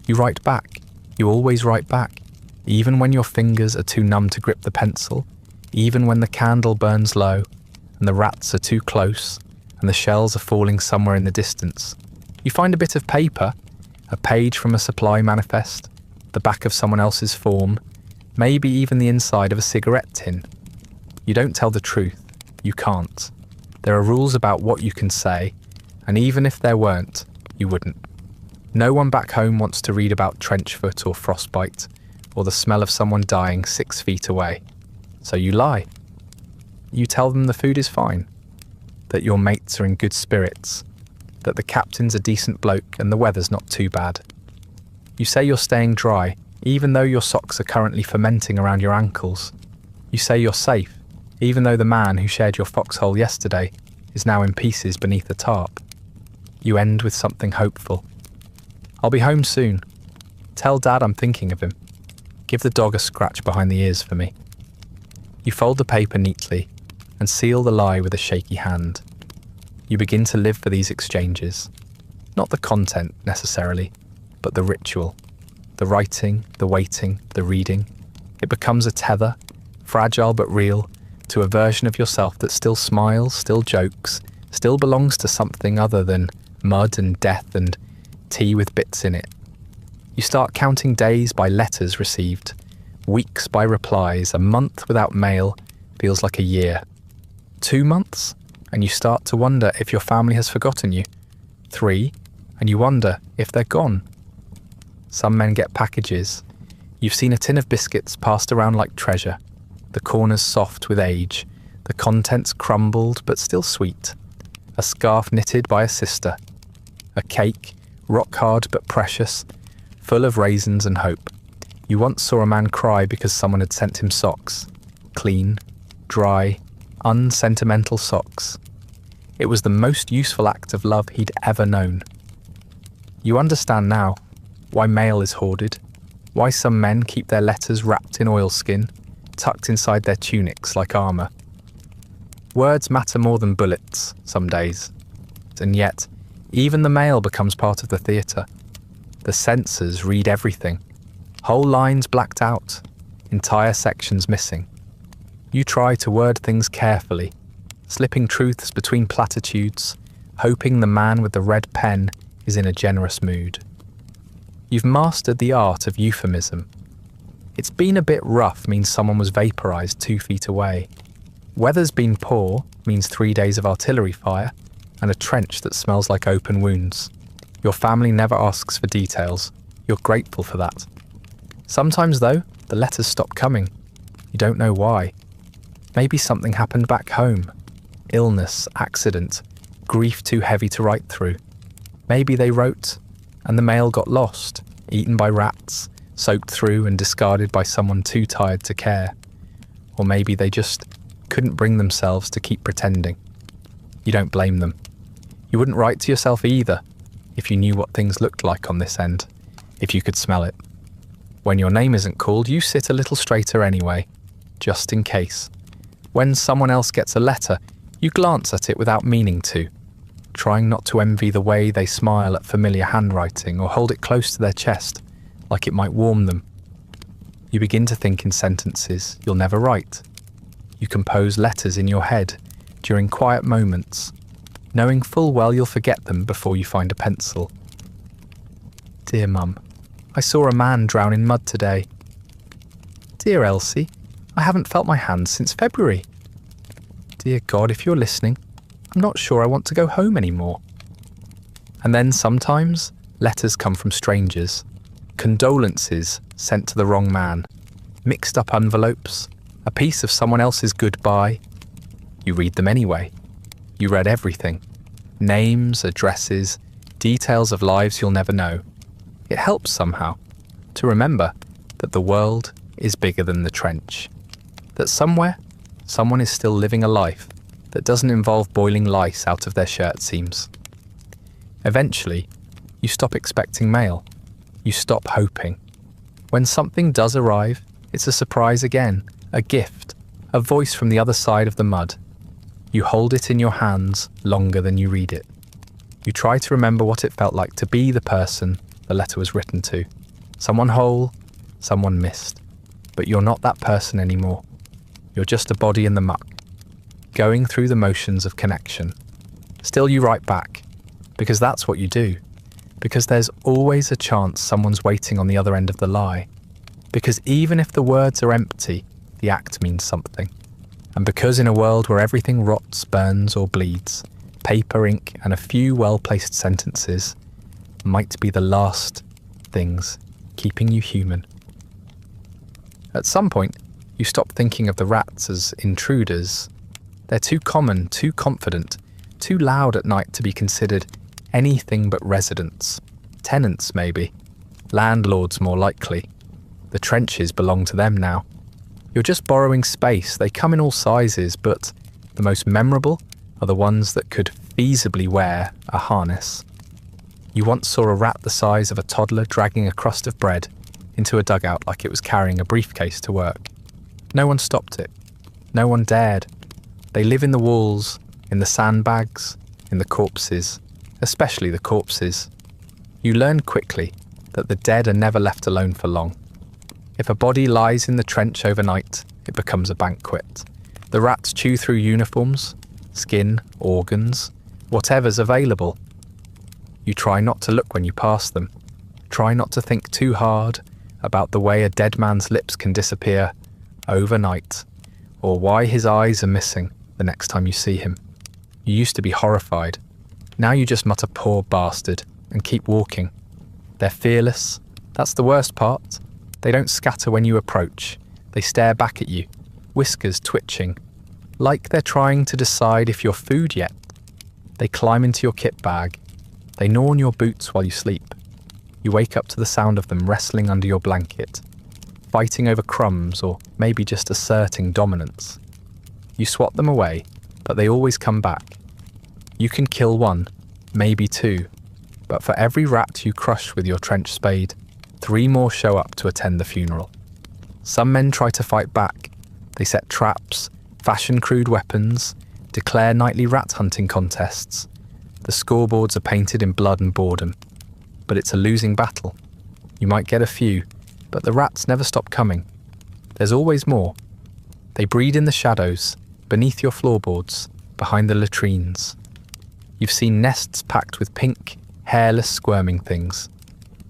You write back. You always write back. Even when your fingers are too numb to grip the pencil. Even when the candle burns low, and the rats are too close, and the shells are falling somewhere in the distance. You find a bit of paper, a page from a supply manifest, the back of someone else's form, maybe even the inside of a cigarette tin. You don't tell the truth. You can't. There are rules about what you can say, and even if there weren't, you wouldn't. No one back home wants to read about trench foot or frostbite, or the smell of someone dying 6 feet away. So you lie. You tell them the food is fine, that your mates are in good spirits, that the captain's a decent bloke and the weather's not too bad. You say you're staying dry, even though your socks are currently fermenting around your ankles. You say you're safe, even though the man who shared your foxhole yesterday is now in pieces beneath a tarp. You end with something hopeful. I'll be home soon. Tell Dad I'm thinking of him. Give the dog a scratch behind the ears for me. You fold the paper neatly and seal the lie with a shaky hand. You begin to live for these exchanges. Not the content, necessarily, but the ritual. The writing, the waiting, the reading. It becomes a tether, fragile but real, to a version of yourself that still smiles, still jokes, still belongs to something other than mud and death and tea with bits in it. You start counting days by letters received, weeks by replies. A month without mail feels like a year. 2 months, and you start to wonder if your family has forgotten you. 3, and you wonder if they're gone. Some men get packages. You've seen a tin of biscuits passed around like treasure, the corners soft with age, the contents crumbled but still sweet. A scarf knitted by a sister. A cake, rock hard but precious, full of raisins and hope. You once saw a man cry because someone had sent him socks. Clean, dry, unsentimental socks. It was the most useful act of love he'd ever known. You understand now why mail is hoarded, why some men keep their letters wrapped in oilskin, tucked inside their tunics like armour. Words matter more than bullets some days, and yet even the mail becomes part of the theatre. The censors read everything. Whole lines blacked out, entire sections missing. You try to word things carefully, slipping truths between platitudes, hoping the man with the red pen is in a generous mood. You've mastered the art of euphemism. It's been a bit rough means someone was vaporised 2 feet away. Weather's been poor means 3 days of artillery fire and a trench that smells like open wounds. Your family never asks for details. You're grateful for that. Sometimes, though, the letters stop coming. You don't know why. Maybe something happened back home. Illness, accident, grief too heavy to write through. Maybe they wrote, and the mail got lost, eaten by rats, soaked through and discarded by someone too tired to care. Or maybe they just couldn't bring themselves to keep pretending. You don't blame them. You wouldn't write to yourself either, if you knew what things looked like on this end, if you could smell it. When your name isn't called, you sit a little straighter anyway, just in case. When someone else gets a letter, you glance at it without meaning to, trying not to envy the way they smile at familiar handwriting or hold it close to their chest, like it might warm them. You begin to think in sentences you'll never write. You compose letters in your head during quiet moments, knowing full well you'll forget them before you find a pencil. Dear Mum, I saw a man drown in mud today. Dear Elsie, I haven't felt my hands since February. Dear God, if you're listening, I'm not sure I want to go home anymore. And then sometimes letters come from strangers, condolences sent to the wrong man, mixed up envelopes, a piece of someone else's goodbye. You read them anyway. You read everything. Names, addresses, details of lives you'll never know. It helps somehow to remember that the world is bigger than the trench. That somewhere, someone is still living a life that doesn't involve boiling lice out of their shirt seams. Eventually, you stop expecting mail. You stop hoping. When something does arrive, it's a surprise again, a gift, a voice from the other side of the mud. You hold it in your hands longer than you read it. You try to remember what it felt like to be the person the letter was written to. Someone whole, someone missed. But you're not that person anymore. You're just a body in the muck, going through the motions of connection. Still you write back, because that's what you do. Because there's always a chance someone's waiting on the other end of the lie. Because even if the words are empty, the act means something. And because in a world where everything rots, burns or bleeds, paper, ink and a few well-placed sentences might be the last things keeping you human. At some point, you stop thinking of the rats as intruders. They're too common, too confident, too loud at night to be considered anything but residents. Tenants, maybe. Landlords, more likely. The trenches belong to them now. You're just borrowing space. They come in all sizes, but the most memorable are the ones that could feasibly wear a harness. You once saw a rat the size of a toddler dragging a crust of bread into a dugout like it was carrying a briefcase to work. No one stopped it. No one dared. They live in the walls, in the sandbags, in the corpses, especially the corpses. You learn quickly that the dead are never left alone for long. If a body lies in the trench overnight, it becomes a banquet. The rats chew through uniforms, skin, organs, whatever's available. You try not to look when you pass them. Try not to think too hard about the way a dead man's lips can disappear overnight, or why his eyes are missing the next time you see him. You used to be horrified. Now you just mutter "poor bastard" and keep walking. They're fearless. That's the worst part. They don't scatter when you approach. They stare back at you, whiskers twitching, like they're trying to decide if you're food yet. They climb into your kit bag. They gnaw on your boots while you sleep. You wake up to the sound of them wrestling under your blanket, fighting over crumbs or maybe just asserting dominance. You swat them away, but they always come back. You can kill one, maybe two, but for every rat you crush with your trench spade, 3 more show up to attend the funeral. Some men try to fight back. They set traps, fashion crude weapons, declare nightly rat hunting contests. The scoreboards are painted in blood and boredom. But it's a losing battle. You might get a few, but the rats never stop coming. There's always more. They breed in the shadows, beneath your floorboards, behind the latrines. You've seen nests packed with pink, hairless, squirming things.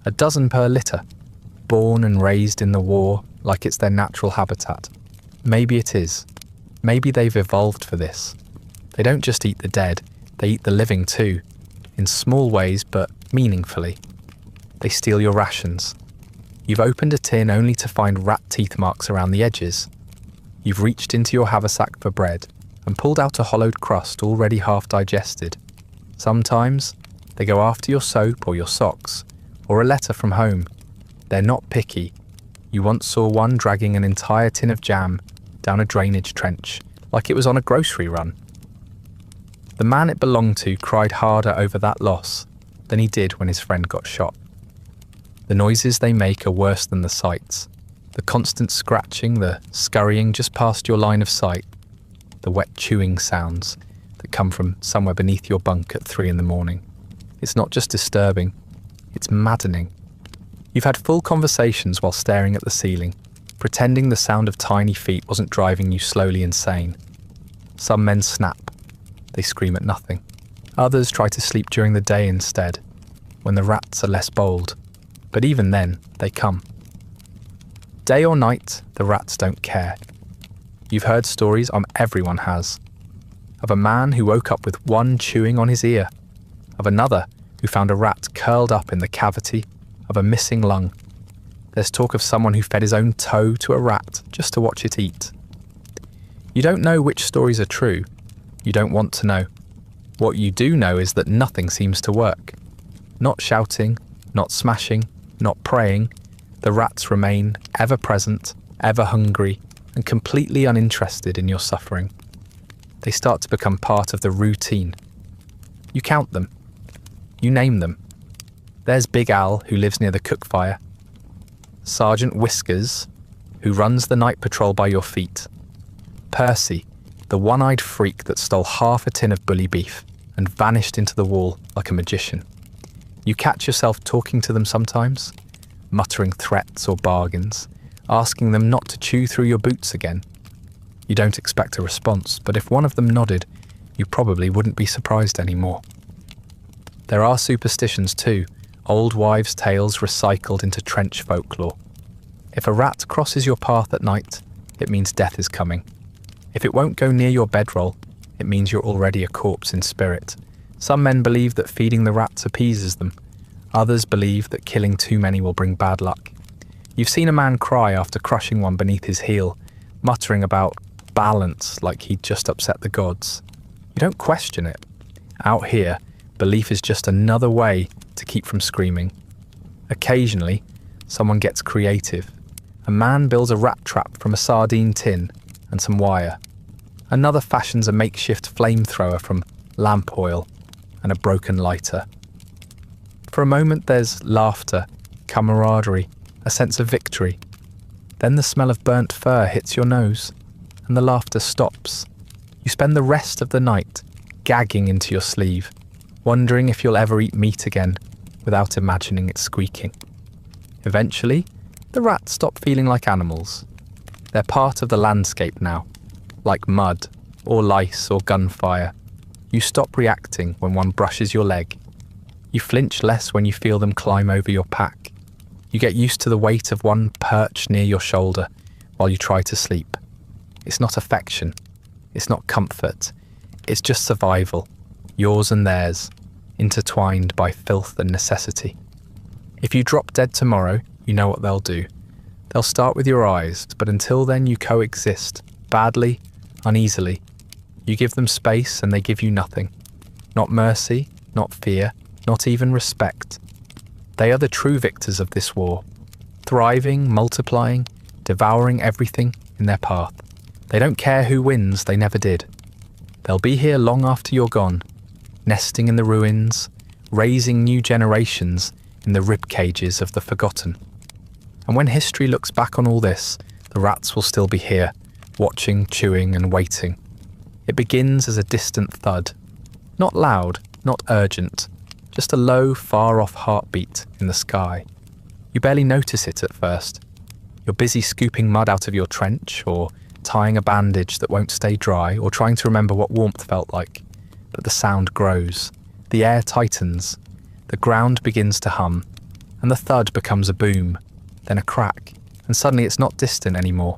12 per litter, born and raised in the war like it's their natural habitat. Maybe it is. Maybe they've evolved for this. They don't just eat the dead, they eat the living too, in small ways but meaningfully. They steal your rations. You've opened a tin only to find rat teeth marks around the edges. You've reached into your haversack for bread and pulled out a hollowed crust already half digested. Sometimes they go after your soap or your socks, or a letter from home. They're not picky. You once saw one dragging an entire tin of jam down a drainage trench, like it was on a grocery run. The man it belonged to cried harder over that loss than he did when his friend got shot. The noises they make are worse than the sights. The constant scratching, the scurrying just past your line of sight, the wet chewing sounds that come from somewhere beneath your bunk at 3 a.m. It's not just disturbing, it's maddening. You've had full conversations while staring at the ceiling, pretending the sound of tiny feet wasn't driving you slowly insane. Some men snap. They scream at nothing. Others try to sleep during the day instead, when the rats are less bold. But even then, they come. Day or night, the rats don't care. You've heard stories, everyone has. Of a man who woke up with one chewing on his ear. Of another who found a rat curled up in the cavity of a missing lung. There's talk of someone who fed his own toe to a rat just to watch it eat. You don't know which stories are true. You don't want to know. What you do know is that nothing seems to work. Not shouting, not smashing, not praying, the rats remain ever present, ever hungry, and completely uninterested in your suffering. They start to become part of the routine. You count them. You name them. There's Big Al, who lives near the cook fire. Sergeant Whiskers, who runs the night patrol by your feet. Percy, the one-eyed freak that stole half a tin of bully beef and vanished into the wall like a magician. You catch yourself talking to them sometimes, muttering threats or bargains, asking them not to chew through your boots again. You don't expect a response, but if one of them nodded, you probably wouldn't be surprised anymore. There are superstitions too, old wives' tales recycled into trench folklore. If a rat crosses your path at night, it means death is coming. If it won't go near your bedroll, it means you're already a corpse in spirit. Some men believe that feeding the rats appeases them. Others believe that killing too many will bring bad luck. You've seen a man cry after crushing one beneath his heel, muttering about balance like he'd just upset the gods. You don't question it. Out here, belief is just another way to keep from screaming. Occasionally, someone gets creative. A man builds a rat trap from a sardine tin and some wire. Another fashions a makeshift flamethrower from lamp oil and a broken lighter. For a moment there's laughter, camaraderie, a sense of victory. Then the smell of burnt fur hits your nose, and the laughter stops. You spend the rest of the night gagging into your sleeve, wondering if you'll ever eat meat again without imagining it squeaking. Eventually, the rats stop feeling like animals. They're part of the landscape now, like mud, or lice, or gunfire. You stop reacting when one brushes your leg. You flinch less when you feel them climb over your pack. You get used to the weight of one perch near your shoulder while you try to sleep. It's not affection. It's not comfort. It's just survival, yours and theirs, intertwined by filth and necessity. If you drop dead tomorrow, you know what they'll do. They'll start with your eyes, but until then you coexist, badly, uneasily. You give them space and they give you nothing. Not mercy, not fear, not even respect. They are the true victors of this war, thriving, multiplying, devouring everything in their path. They don't care who wins, they never did. They'll be here long after you're gone, nesting in the ruins, raising new generations in the rib cages of the forgotten. And when history looks back on all this, the rats will still be here, watching, chewing and waiting. It begins as a distant thud. Not loud, not urgent, just a low, far-off heartbeat in the sky. You barely notice it at first. You're busy scooping mud out of your trench, or tying a bandage that won't stay dry, or trying to remember what warmth felt like. But the sound grows. The air tightens. The ground begins to hum. And the thud becomes a boom, then a crack, and suddenly it's not distant anymore.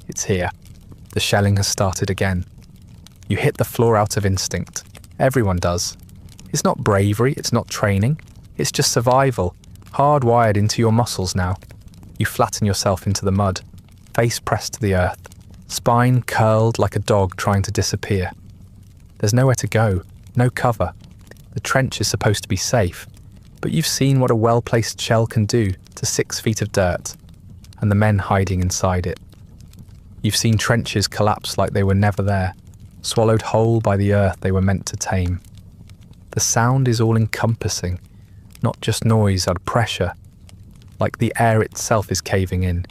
It's here. The shelling has started again. You hit the floor out of instinct. Everyone does. It's not bravery, it's not training. It's just survival, hardwired into your muscles now. You flatten yourself into the mud, face pressed to the earth, spine curled like a dog trying to disappear. There's nowhere to go, no cover. The trench is supposed to be safe, but you've seen what a well-placed shell can do to 6 feet of dirt, and the men hiding inside it. You've seen trenches collapse like they were never there, swallowed whole by the earth they were meant to tame. The sound is all-encompassing, not just noise or pressure, like the air itself is caving in.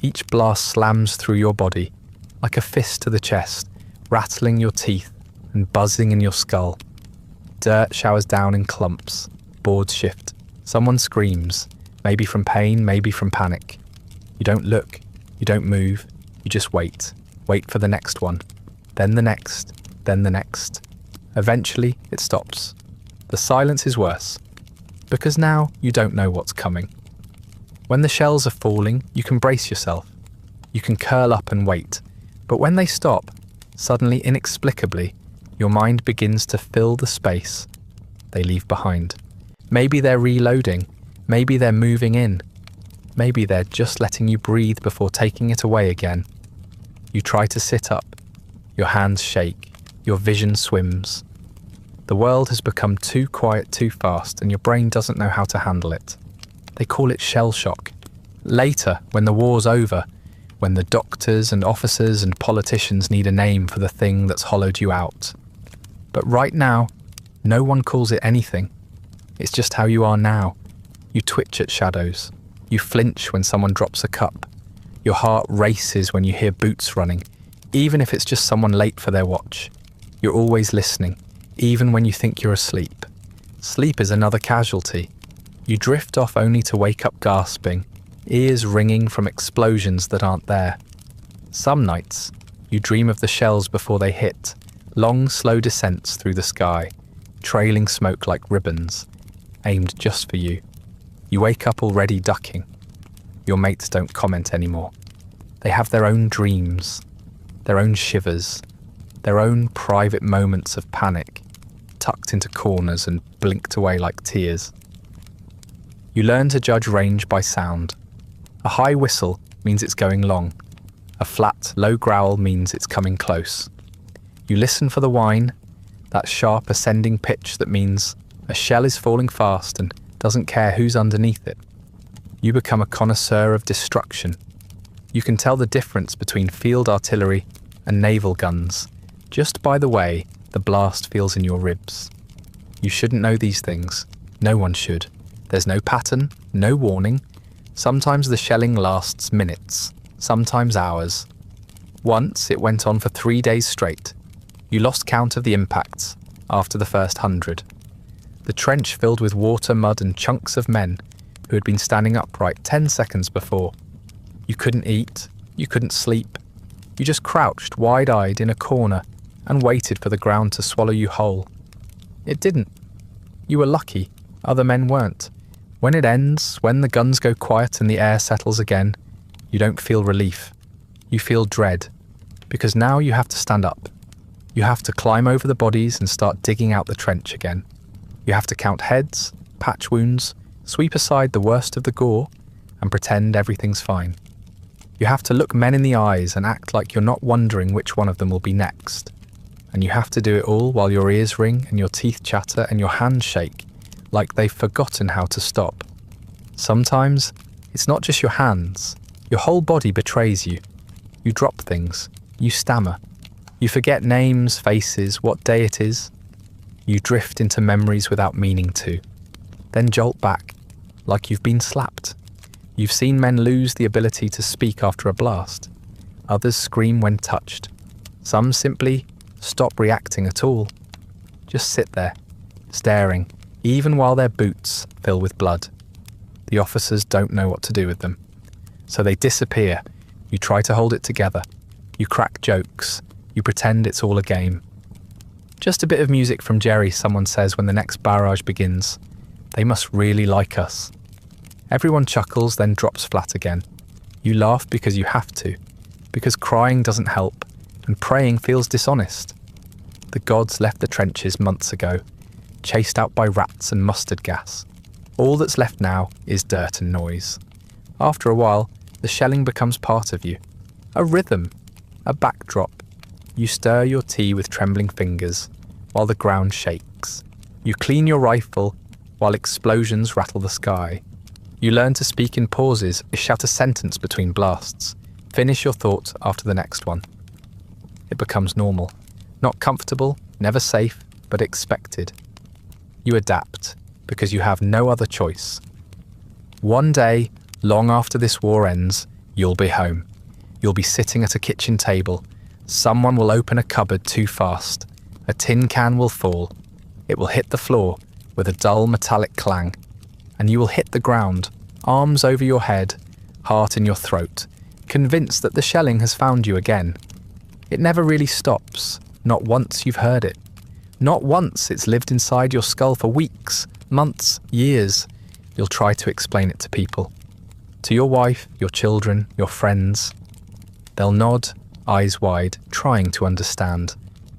Each blast slams through your body, like a fist to the chest, rattling your teeth and buzzing in your skull. Dirt showers down in clumps, boards shift, someone screams, maybe from pain, maybe from panic. You don't look, you don't move, you just wait. Wait for the next one, then the next, then the next. Eventually, it stops. The silence is worse, because now you don't know what's coming. When the shells are falling, you can brace yourself. You can curl up and wait. But when they stop, suddenly, inexplicably, your mind begins to fill the space they leave behind. Maybe they're reloading. Maybe they're moving in. Maybe they're just letting you breathe before taking it away again. You try to sit up. Your hands shake. Your vision swims. The world has become too quiet too fast, and your brain doesn't know how to handle it. They call it shell shock. Later, when the war's over, when the doctors and officers and politicians need a name for the thing that's hollowed you out. But right now, no one calls it anything. It's just how you are now. You twitch at shadows. You flinch when someone drops a cup. Your heart races when you hear boots running, even if it's just someone late for their watch. You're always listening, even when you think you're asleep. Sleep is another casualty. You drift off only to wake up gasping, ears ringing from explosions that aren't there. Some nights, you dream of the shells before they hit, long, slow descents through the sky, trailing smoke like ribbons, aimed just for you. You wake up already ducking. Your mates don't comment anymore. They have their own dreams, their own shivers, their own private moments of panic, tucked into corners and blinked away like tears. You learn to judge range by sound. A high whistle means it's going long. A flat, low growl means it's coming close. You listen for the whine, that sharp ascending pitch that means a shell is falling fast and doesn't care who's underneath it. You become a connoisseur of destruction. You can tell the difference between field artillery and naval guns just by the way the blast feels in your ribs. You shouldn't know these things. No one should. There's no pattern, no warning. Sometimes the shelling lasts minutes, sometimes hours. Once it went on for 3 days straight. You lost count of the impacts after the first 100. The trench filled with water, mud and chunks of men who had been standing upright 10 seconds before. You couldn't eat, you couldn't sleep. You just crouched wide-eyed in a corner and waited for the ground to swallow you whole. It didn't. You were lucky, other men weren't. When it ends, when the guns go quiet and the air settles again, you don't feel relief. You feel dread, because now you have to stand up. You have to climb over the bodies and start digging out the trench again. You have to count heads, patch wounds, sweep aside the worst of the gore, and pretend everything's fine. You have to look men in the eyes and act like you're not wondering which one of them will be next. And you have to do it all while your ears ring and your teeth chatter and your hands shake, like they've forgotten how to stop. Sometimes, it's not just your hands. Your whole body betrays you. You drop things. You stammer. You forget names, faces, what day it is. You drift into memories without meaning to. Then jolt back, like you've been slapped. You've seen men lose the ability to speak after a blast. Others scream when touched. Some simply stop reacting at all. Just sit there, staring, even while their boots fill with blood. The officers don't know what to do with them. So they disappear. You try to hold it together. You crack jokes. You pretend it's all a game. Just a bit of music from Jerry, someone says when the next barrage begins. They must really like us. Everyone chuckles, then drops flat again. You laugh because you have to, because crying doesn't help, and praying feels dishonest. The gods left the trenches months ago, chased out by rats and mustard gas. All that's left now is dirt and noise. After a while, the shelling becomes part of you. A rhythm, a backdrop. You stir your tea with trembling fingers, while the ground shakes. You clean your rifle, while explosions rattle the sky. You learn to speak in pauses, shout a sentence between blasts. Finish your thought after the next one. It becomes normal. Not comfortable, never safe, but expected. You adapt, because you have no other choice. One day, long after this war ends, you'll be home. You'll be sitting at a kitchen table. Someone will open a cupboard too fast. A tin can will fall. It will hit the floor with a dull metallic clang. And you will hit the ground, arms over your head, heart in your throat, convinced that the shelling has found you again. It never really stops. Not once you've heard it. Not once it's lived inside your skull for weeks, months, years. You'll try to explain it to people. To your wife, your children, your friends. They'll nod, eyes wide, trying to understand,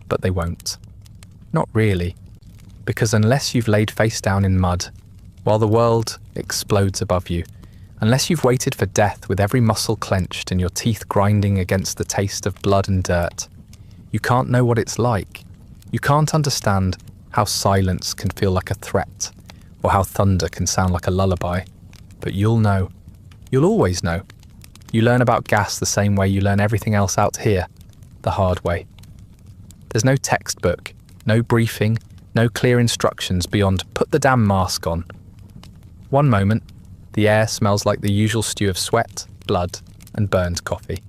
but they won't. Not really, because unless you've laid face down in mud, while the world explodes above you, unless you've waited for death with every muscle clenched and your teeth grinding against the taste of blood and dirt, you can't know what it's like. You can't understand how silence can feel like a threat, or how thunder can sound like a lullaby. But you'll know. You'll always know. You learn about gas the same way you learn everything else out here, the hard way. There's no textbook, no briefing, no clear instructions beyond put the damn mask on. One moment, the air smells like the usual stew of sweat, blood, and burned coffee.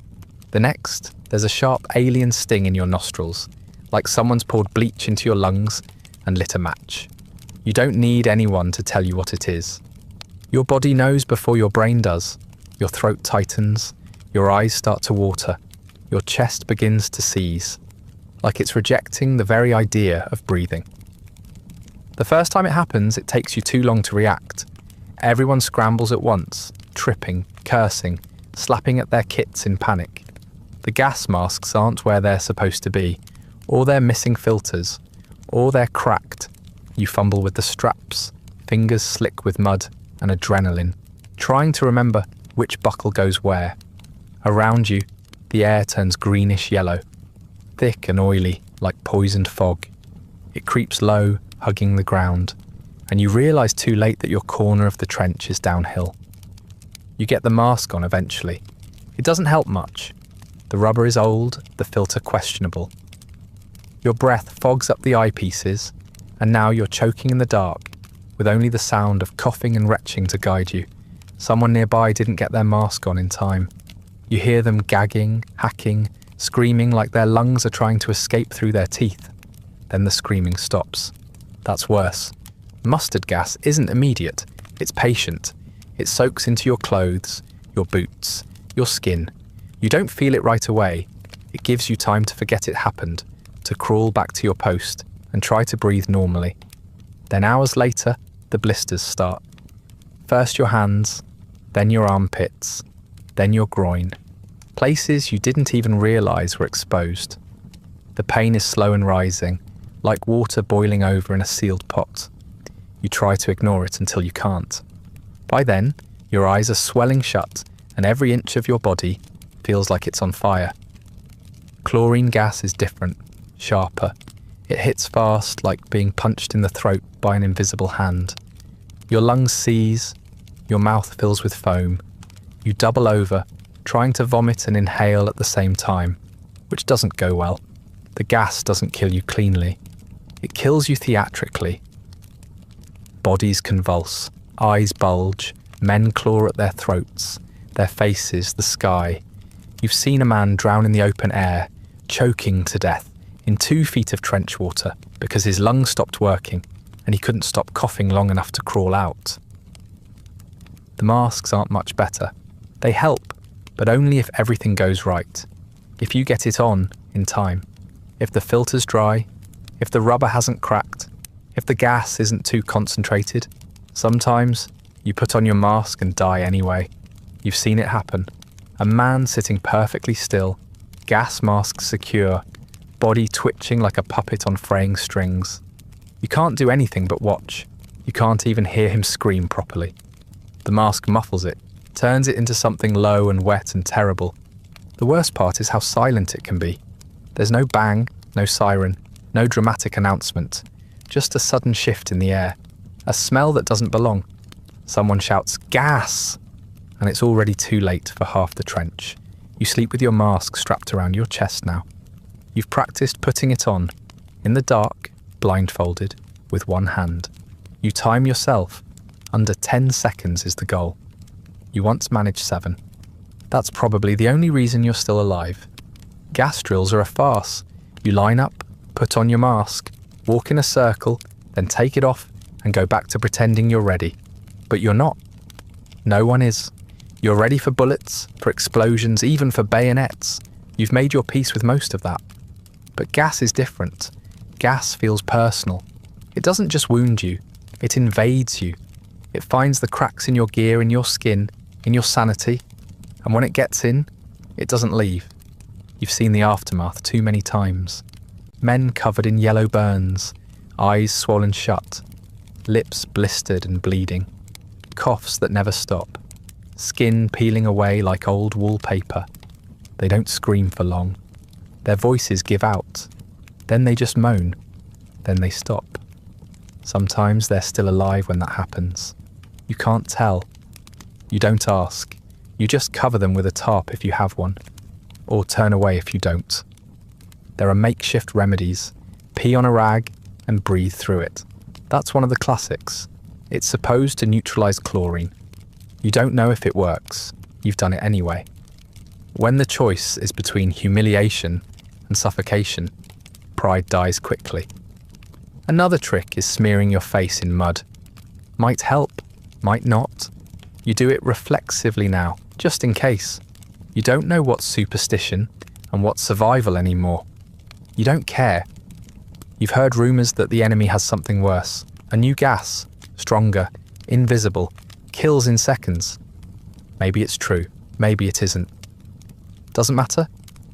The next, there's a sharp alien sting in your nostrils, like someone's poured bleach into your lungs and lit a match. You don't need anyone to tell you what it is. Your body knows before your brain does. Your throat tightens, your eyes start to water, your chest begins to seize, like it's rejecting the very idea of breathing. The first time it happens, it takes you too long to react. Everyone scrambles at once, tripping, cursing, slapping at their kits in panic. The gas masks aren't where they're supposed to be, or they're missing filters, or they're cracked. You fumble with the straps, fingers slick with mud and adrenaline, trying to remember which buckle goes where. Around you, the air turns greenish-yellow, thick and oily like poisoned fog. It creeps low, hugging the ground, and you realise too late that your corner of the trench is downhill. You get the mask on eventually. It doesn't help much. The rubber is old, the filter questionable. Your breath fogs up the eyepieces, and now you're choking in the dark, with only the sound of coughing and retching to guide you. Someone nearby didn't get their mask on in time. You hear them gagging, hacking, screaming like their lungs are trying to escape through their teeth. Then the screaming stops. That's worse. Mustard gas isn't immediate, it's patient. It soaks into your clothes, your boots, your skin. You don't feel it right away. It gives you time to forget it happened, to crawl back to your post and try to breathe normally. Then hours later, the blisters start. First your hands, then your armpits, then your groin. Places you didn't even realise were exposed. The pain is slow and rising, like water boiling over in a sealed pot. You try to ignore it until you can't. By then, your eyes are swelling shut and every inch of your body feels like it's on fire. Chlorine gas is different, sharper. It hits fast, like being punched in the throat by an invisible hand. Your lungs seize, your mouth fills with foam. You double over, trying to vomit and inhale at the same time, which doesn't go well. The gas doesn't kill you cleanly. It kills you theatrically. Bodies convulse, eyes bulge, men claw at their throats, their faces, the sky. You've seen a man drown in the open air, choking to death, in 2 feet of trench water because his lungs stopped working and he couldn't stop coughing long enough to crawl out. The masks aren't much better. They help, but only if everything goes right. If you get it on in time. If the filter's dry, if the rubber hasn't cracked, if the gas isn't too concentrated. Sometimes you put on your mask and die anyway. You've seen it happen. A man sitting perfectly still, gas mask secure, body twitching like a puppet on fraying strings. You can't do anything but watch. You can't even hear him scream properly. The mask muffles it, turns it into something low and wet and terrible. The worst part is how silent it can be. There's no bang, no siren, no dramatic announcement, just a sudden shift in the air, a smell that doesn't belong. Someone shouts, "Gas!" and it's already too late for half the trench. You sleep with your mask strapped around your chest now. You've practiced putting it on, in the dark, blindfolded, with one hand. You time yourself. Under 10 seconds is the goal. You once managed 7. That's probably the only reason you're still alive. Gas drills are a farce. You line up, put on your mask, walk in a circle, then take it off and go back to pretending you're ready. But you're not. No one is. You're ready for bullets, for explosions, even for bayonets. You've made your peace with most of that. But gas is different. Gas feels personal. It doesn't just wound you, it invades you. It finds the cracks in your gear, in your skin, in your sanity, and when it gets in, it doesn't leave. You've seen the aftermath too many times. Men covered in yellow burns, eyes swollen shut, lips blistered and bleeding, coughs that never stop, skin peeling away like old wallpaper. They don't scream for long. Their voices give out. Then they just moan. Then they stop. Sometimes they're still alive when that happens. You can't tell. You don't ask. You just cover them with a tarp if you have one, or turn away if you don't. There are makeshift remedies. Pee on a rag and breathe through it. That's one of the classics. It's supposed to neutralize chlorine. You don't know if it works. You've done it anyway. When the choice is between humiliation and suffocation, pride dies quickly. Another trick is smearing your face in mud. Might help, might not. You do it reflexively now, just in case. You don't know what's superstition and what's survival anymore. You don't care. You've heard rumours that the enemy has something worse. A new gas, stronger, invisible, kills in seconds. Maybe it's true, maybe it isn't. Doesn't matter.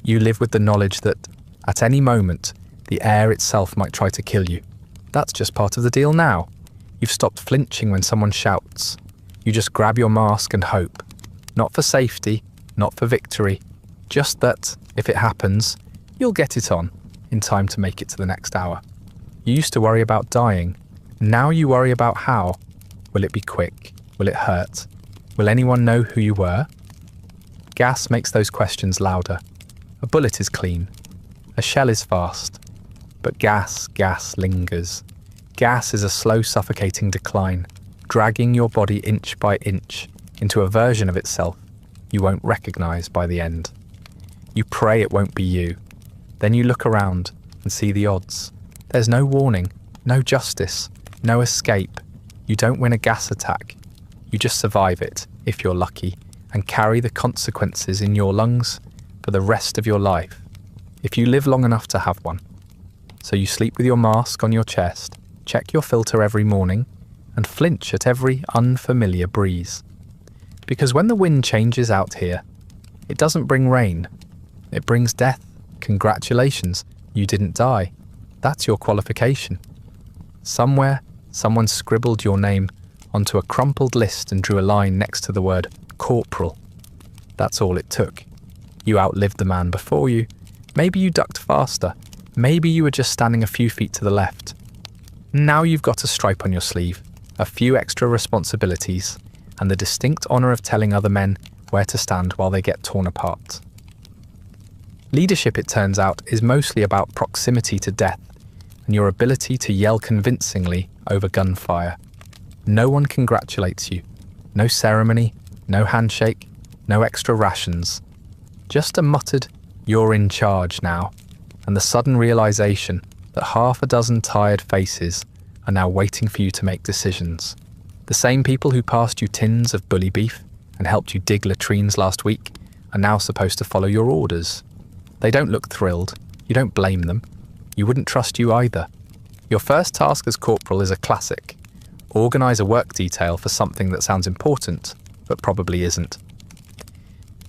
You live with the knowledge that, at any moment, the air itself might try to kill you. That's just part of the deal now. You've stopped flinching when someone shouts. You just grab your mask and hope. Not for safety, not for victory, just that, if it happens, you'll get it on, in time to make it to the next hour. You used to worry about dying. Now you worry about how. Will it be quick? Will it hurt? Will anyone know who you were? Gas makes those questions louder. A bullet is clean. A shell is fast. But gas lingers. Gas is a slow, suffocating decline, dragging your body inch by inch into a version of itself you won't recognize by the end. You pray it won't be you. Then you look around and see the odds. There's no warning, no justice, no escape. You don't win a gas attack. You just survive it, if you're lucky, and carry the consequences in your lungs for the rest of your life, if you live long enough to have one. So you sleep with your mask on your chest, check your filter every morning, and flinch at every unfamiliar breeze. Because when the wind changes out here, it doesn't bring rain. It brings death. Congratulations, you didn't die. That's your qualification. Somewhere, someone scribbled your name onto a crumpled list and drew a line next to the word corporal. That's all it took. You outlived the man before you. Maybe you ducked faster. Maybe you were just standing a few feet to the left. Now you've got a stripe on your sleeve, a few extra responsibilities, and the distinct honour of telling other men where to stand while they get torn apart. Leadership, it turns out, is mostly about proximity to death and your ability to yell convincingly over gunfire. No one congratulates you. No ceremony, no handshake, no extra rations. Just a muttered, "You're in charge now," and the sudden realisation that half a dozen tired faces are now waiting for you to make decisions. The same people who passed you tins of bully beef and helped you dig latrines last week are now supposed to follow your orders. They don't look thrilled. You don't blame them. You wouldn't trust you either. Your first task as corporal is a classic. Organise a work detail for something that sounds important, but probably isn't.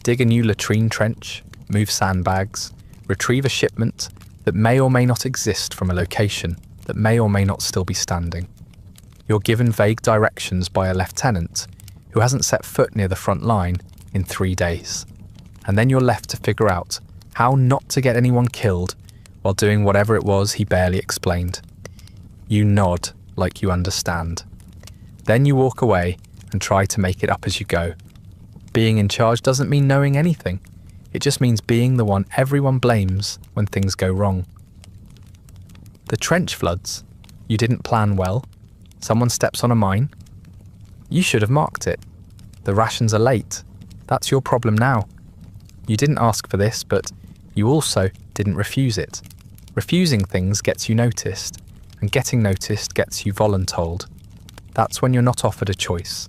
Dig a new latrine trench, move sandbags, retrieve a shipment that may or may not exist from a location that may or may not still be standing. You're given vague directions by a lieutenant who hasn't set foot near the front line in 3 days. And then you're left to figure out how not to get anyone killed while doing whatever it was he barely explained. You nod like you understand. Then you walk away and try to make it up as you go. Being in charge doesn't mean knowing anything. It just means being the one everyone blames when things go wrong. The trench floods. You didn't plan well. Someone steps on a mine. You should have marked it. The rations are late. That's your problem now. You didn't ask for this, but you also didn't refuse it. Refusing things gets you noticed, and getting noticed gets you voluntold. That's when you're not offered a choice,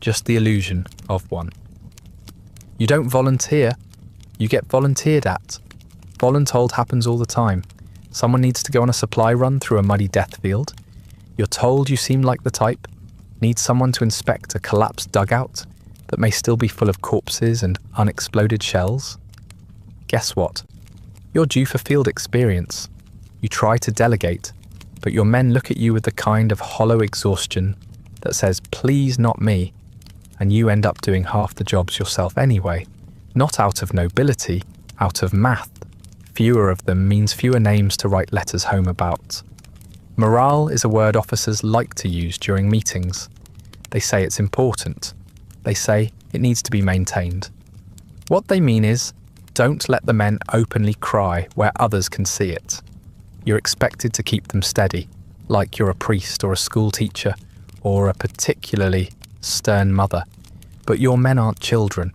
just the illusion of one. You don't volunteer, you get volunteered at. Voluntold happens all the time. Someone needs to go on a supply run through a muddy death field. You're told you seem like the type, need someone to inspect a collapsed dugout that may still be full of corpses and unexploded shells. Guess what? You're due for field experience. You try to delegate, but your men look at you with the kind of hollow exhaustion that says, "Please, not me," and you end up doing half the jobs yourself anyway. Not out of nobility, out of math. Fewer of them means fewer names to write letters home about. Morale is a word officers like to use during meetings. They say it's important. They say it needs to be maintained. What they mean is, don't let the men openly cry where others can see it. You're expected to keep them steady, like you're a priest or a school teacher or a particularly stern mother. But your men aren't children.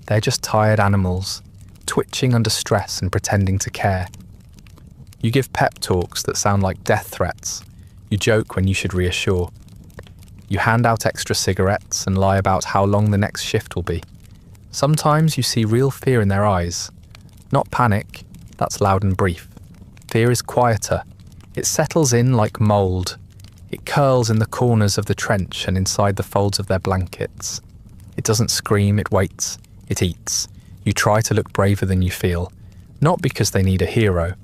They're just tired animals, twitching under stress and pretending to care. You give pep talks that sound like death threats. You joke when you should reassure. You hand out extra cigarettes and lie about how long the next shift will be. Sometimes you see real fear in their eyes. Not panic, that's loud and brief. Fear is quieter. It settles in like mould. It curls in the corners of the trench and inside the folds of their blankets. It doesn't scream, it waits, it eats. You try to look braver than you feel, not because they need a hero,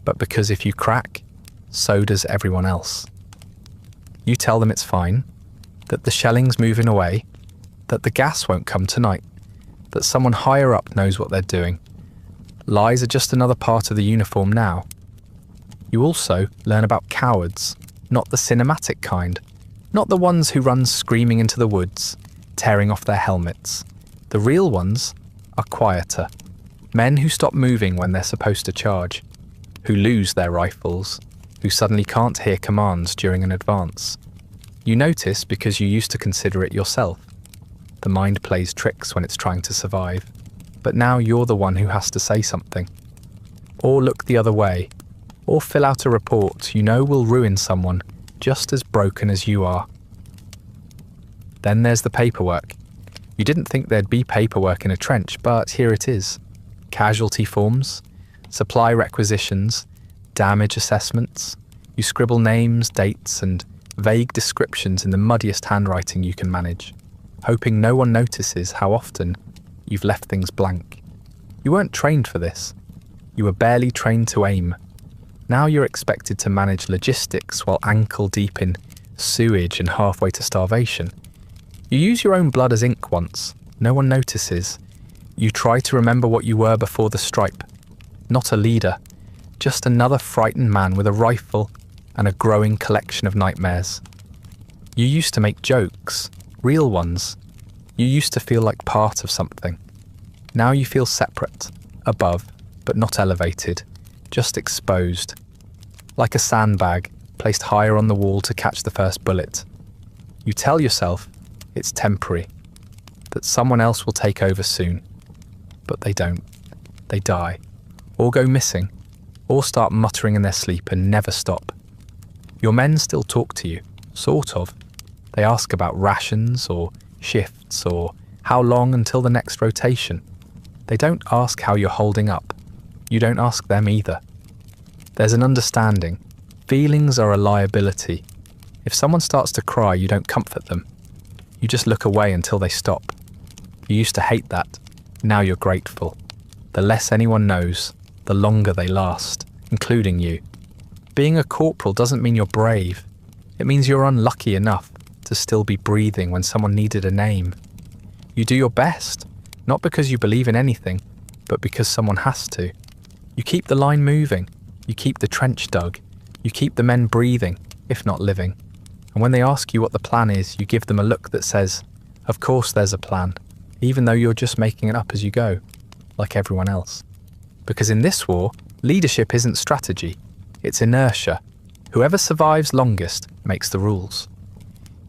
but because if you crack, so does everyone else. You tell them it's fine, that the shelling's moving away, that the gas won't come tonight, that someone higher up knows what they're doing. Lies are just another part of the uniform now. You also learn about cowards, not the cinematic kind, not the ones who run screaming into the woods, tearing off their helmets. The real ones are quieter. Men who stop moving when they're supposed to charge, who lose their rifles, who suddenly can't hear commands during an advance. You notice because you used to consider it yourself. The mind plays tricks when it's trying to survive, but now you're the one who has to say something. Or look the other way, or fill out a report you know will ruin someone just as broken as you are. Then there's the paperwork. You didn't think there'd be paperwork in a trench, but here it is. Casualty forms, supply requisitions, damage assessments. You scribble names, dates, and vague descriptions in the muddiest handwriting you can manage, hoping no one notices how often you've left things blank. You weren't trained for this. You were barely trained to aim. Now you're expected to manage logistics while ankle deep in sewage and halfway to starvation. You use your own blood as ink once. No one notices. You try to remember what you were before the stripe. Not a leader, just another frightened man with a rifle and a growing collection of nightmares. You used to make jokes, real ones. You used to feel like part of something. Now you feel separate, above, but not elevated, just exposed. Like a sandbag placed higher on the wall to catch the first bullet. You tell yourself it's temporary, that someone else will take over soon. But they don't. They die, or go missing, or start muttering in their sleep and never stop. Your men still talk to you, sort of. They ask about rations or shifts or how long until the next rotation. They don't ask how you're holding up. You don't ask them either. There's an understanding. Feelings are a liability. If someone starts to cry, you don't comfort them. You just look away until they stop. You used to hate that. Now you're grateful. The less anyone knows, the longer they last, including you. Being a corporal doesn't mean you're brave. It means you're unlucky enough to still be breathing when someone needed a name. You do your best, not because you believe in anything, but because someone has to. You keep the line moving. You keep the trench dug. You keep the men breathing, if not living. And when they ask you what the plan is, you give them a look that says, of course there's a plan, even though you're just making it up as you go, like everyone else. Because in this war, leadership isn't strategy, it's inertia. Whoever survives longest makes the rules.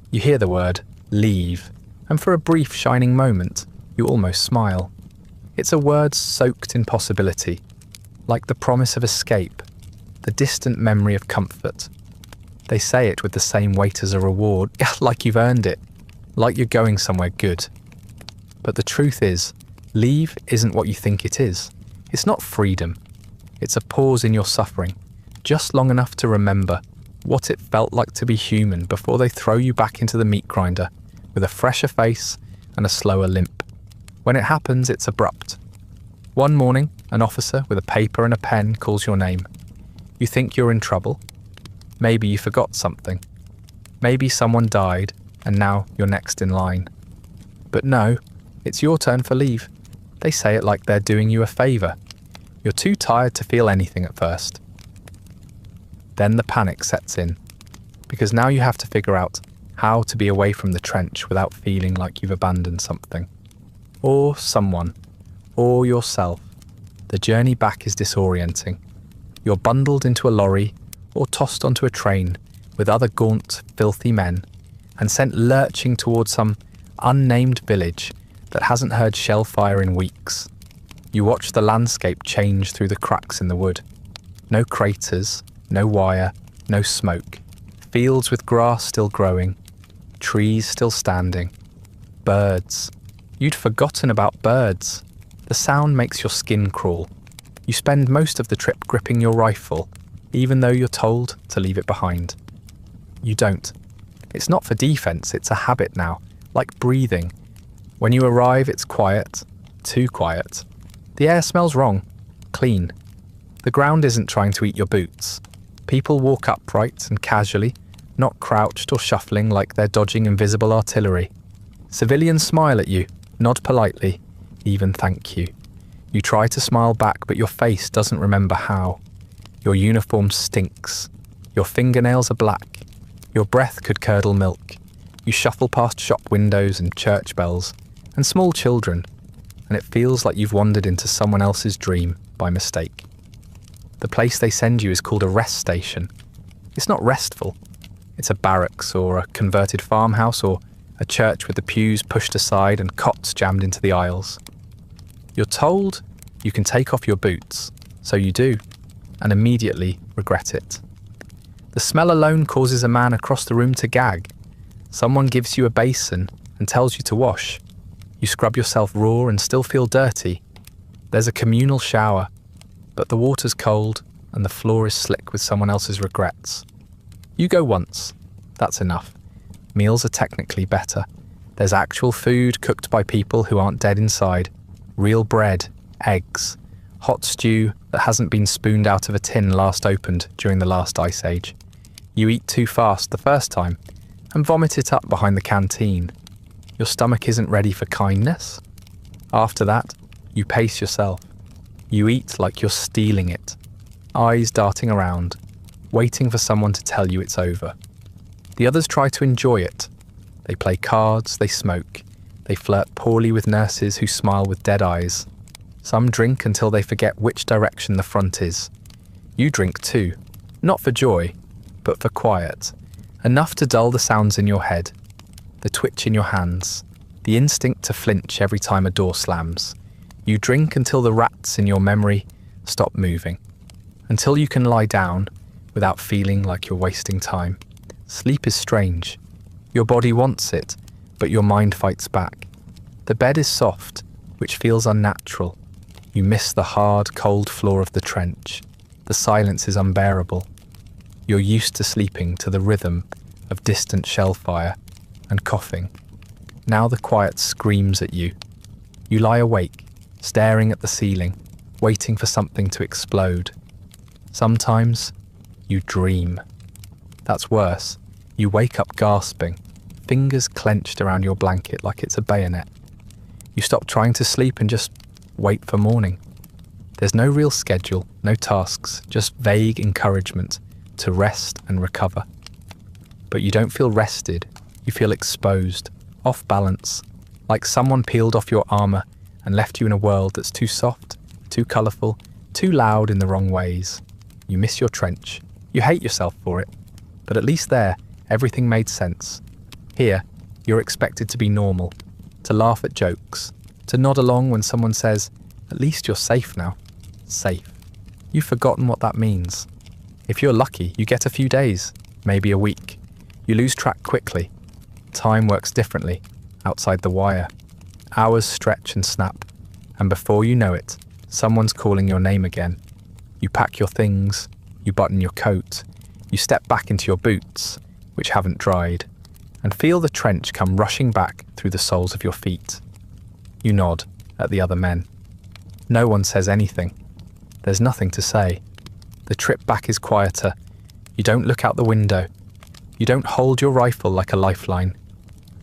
You hear the word, leave, and for a brief shining moment, you almost smile. It's a word soaked in possibility, like the promise of escape, the distant memory of comfort. They say it with the same weight as a reward, like you've earned it, like you're going somewhere good. But the truth is, leave isn't what you think it is. It's not freedom. It's a pause in your suffering, just long enough to remember what it felt like to be human before they throw you back into the meat grinder with a fresher face and a slower limp. When it happens, it's abrupt. One morning, an officer with a paper and a pen calls your name. You think you're in trouble. Maybe you forgot something. Maybe someone died and now you're next in line. But no, it's your turn for leave. They say it like they're doing you a favour. You're too tired to feel anything at first. Then the panic sets in, because now you have to figure out how to be away from the trench without feeling like you've abandoned something. Or someone. or yourself. The journey back is disorienting. You're bundled into a lorry or tossed onto a train with other gaunt, filthy men and sent lurching towards some unnamed village that hasn't heard shell fire in weeks. You watch the landscape change through the cracks in the wood. No craters, no wire, no smoke. Fields with grass still growing, trees still standing. Birds. You'd forgotten about birds. The sound makes your skin crawl. You spend most of the trip gripping your rifle, even though you're told to leave it behind. You don't. It's not for defense, it's a habit now, like breathing. When you arrive, it's quiet, too quiet. The air smells wrong, clean. The ground isn't trying to eat your boots. People walk upright and casually, not crouched or shuffling like they're dodging invisible artillery. Civilians smile at you, nod politely, even thank you. You try to smile back, but your face doesn't remember how. Your uniform stinks. Your fingernails are black. Your breath could curdle milk. You shuffle past shop windows and church bells and small children, and it feels like you've wandered into someone else's dream by mistake. The place they send you is called a rest station. It's not restful. It's a barracks or a converted farmhouse or a church with the pews pushed aside and cots jammed into the aisles. You're told you can take off your boots, so you do, and immediately regret it. The smell alone causes a man across the room to gag. Someone gives you a basin and tells you to wash. You scrub yourself raw and still feel dirty. There's a communal shower, but the water's cold and the floor is slick with someone else's regrets. You go once. That's enough. Meals are technically better. There's actual food cooked by people who aren't dead inside. Real bread, eggs, hot stew that hasn't been spooned out of a tin last opened during the last ice age. You eat too fast the first time and vomit it up behind the canteen. Your stomach isn't ready for kindness. After that, you pace yourself. You eat like you're stealing it, eyes darting around, waiting for someone to tell you it's over. The others try to enjoy it. They play cards, they smoke, they flirt poorly with nurses who smile with dead eyes. Some drink until they forget which direction the front is. You drink too, not for joy, but for quiet. Enough to dull the sounds in your head, the twitch in your hands, the instinct to flinch every time a door slams. You drink until the rats in your memory stop moving, until you can lie down without feeling like you're wasting time. Sleep is strange. Your body wants it, but your mind fights back. The bed is soft, which feels unnatural. You miss the hard, cold floor of the trench. The silence is unbearable. You're used to sleeping to the rhythm of distant shell fire and coughing. Now the quiet screams at you. You lie awake, staring at the ceiling, waiting for something to explode. Sometimes you dream. That's worse. You wake up gasping, fingers clenched around your blanket like it's a bayonet. You stop trying to sleep and just wait for morning. There's no real schedule, no tasks, just vague encouragement to rest and recover. But you don't feel rested, you feel exposed, off balance, like someone peeled off your armour and left you in a world that's too soft, too colourful, too loud in the wrong ways. You miss your trench. You hate yourself for it. But at least there, everything made sense. Here, you're expected to be normal, to laugh at jokes, to nod along when someone says, "At least you're safe now." Safe. You've forgotten what that means. If you're lucky, you get a few days, maybe a week. You lose track quickly. Time works differently, outside the wire. Hours stretch and snap, and before you know it, someone's calling your name again. You pack your things, you button your coat, you step back into your boots, which haven't dried, and feel the trench come rushing back through the soles of your feet. You nod at the other men. No one says anything. There's nothing to say. The trip back is quieter. You don't look out the window. You don't hold your rifle like a lifeline.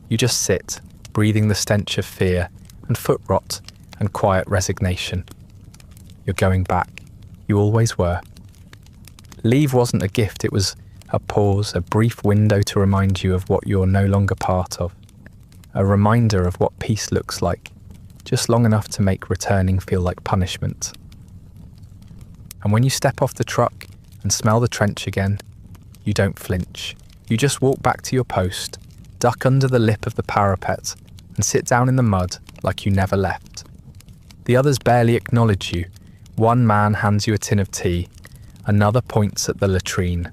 You just sit, breathing the stench of fear and foot rot and quiet resignation. You're going back. You always were. Leave wasn't a gift, it was a pause, a brief window to remind you of what you're no longer part of. A reminder of what peace looks like. just long enough to make returning feel like punishment. And when you step off the truck and smell the trench again, you don't flinch. You just walk back to your post, duck under the lip of the parapet, and sit down in the mud like you never left. The others barely acknowledge you. One man hands you a tin of tea, another points at the latrine.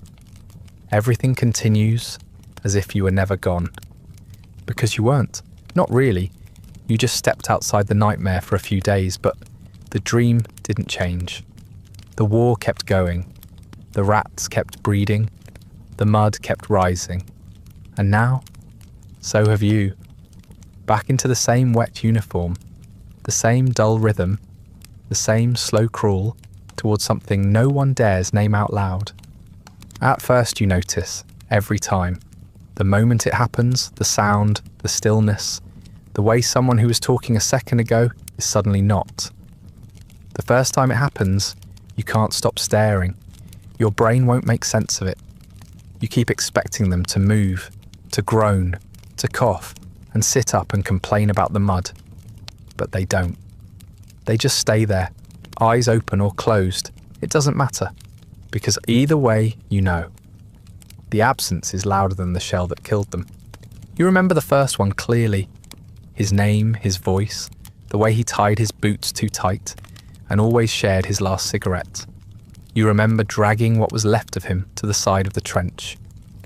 Everything continues as if you were never gone. Because you weren't. Not really. You just stepped outside the nightmare for a few days, but the dream didn't change. The war kept going. The rats kept breeding. The mud kept rising. And now, so have you. Back into the same wet uniform, the same dull rhythm, the same slow crawl towards something no one dares name out loud. At first you notice, every time. The moment it happens, the sound, the stillness, the way someone who was talking a second ago is suddenly not. The first time it happens, you can't stop staring. Your brain won't make sense of it. You keep expecting them to move, to groan, to cough, and sit up and complain about the mud. But they don't. They just stay there, eyes open or closed. It doesn't matter, because either way, you know. The absence is louder than the shell that killed them. You remember the first one clearly. His name, his voice, the way he tied his boots too tight, and always shared his last cigarette. You remember dragging what was left of him to the side of the trench,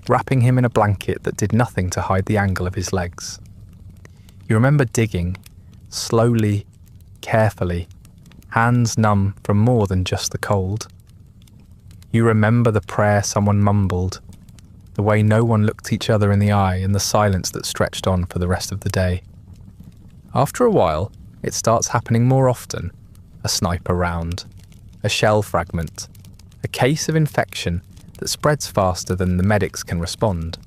wrapping him in a blanket that did nothing to hide the angle of his legs. You remember digging, slowly, carefully, hands numb from more than just the cold. You remember the prayer someone mumbled, the way no one looked each other in the eye in the silence that stretched on for the rest of the day. After a while, it starts happening more often. A sniper round, a shell fragment, a case of infection that spreads faster than the medics can respond.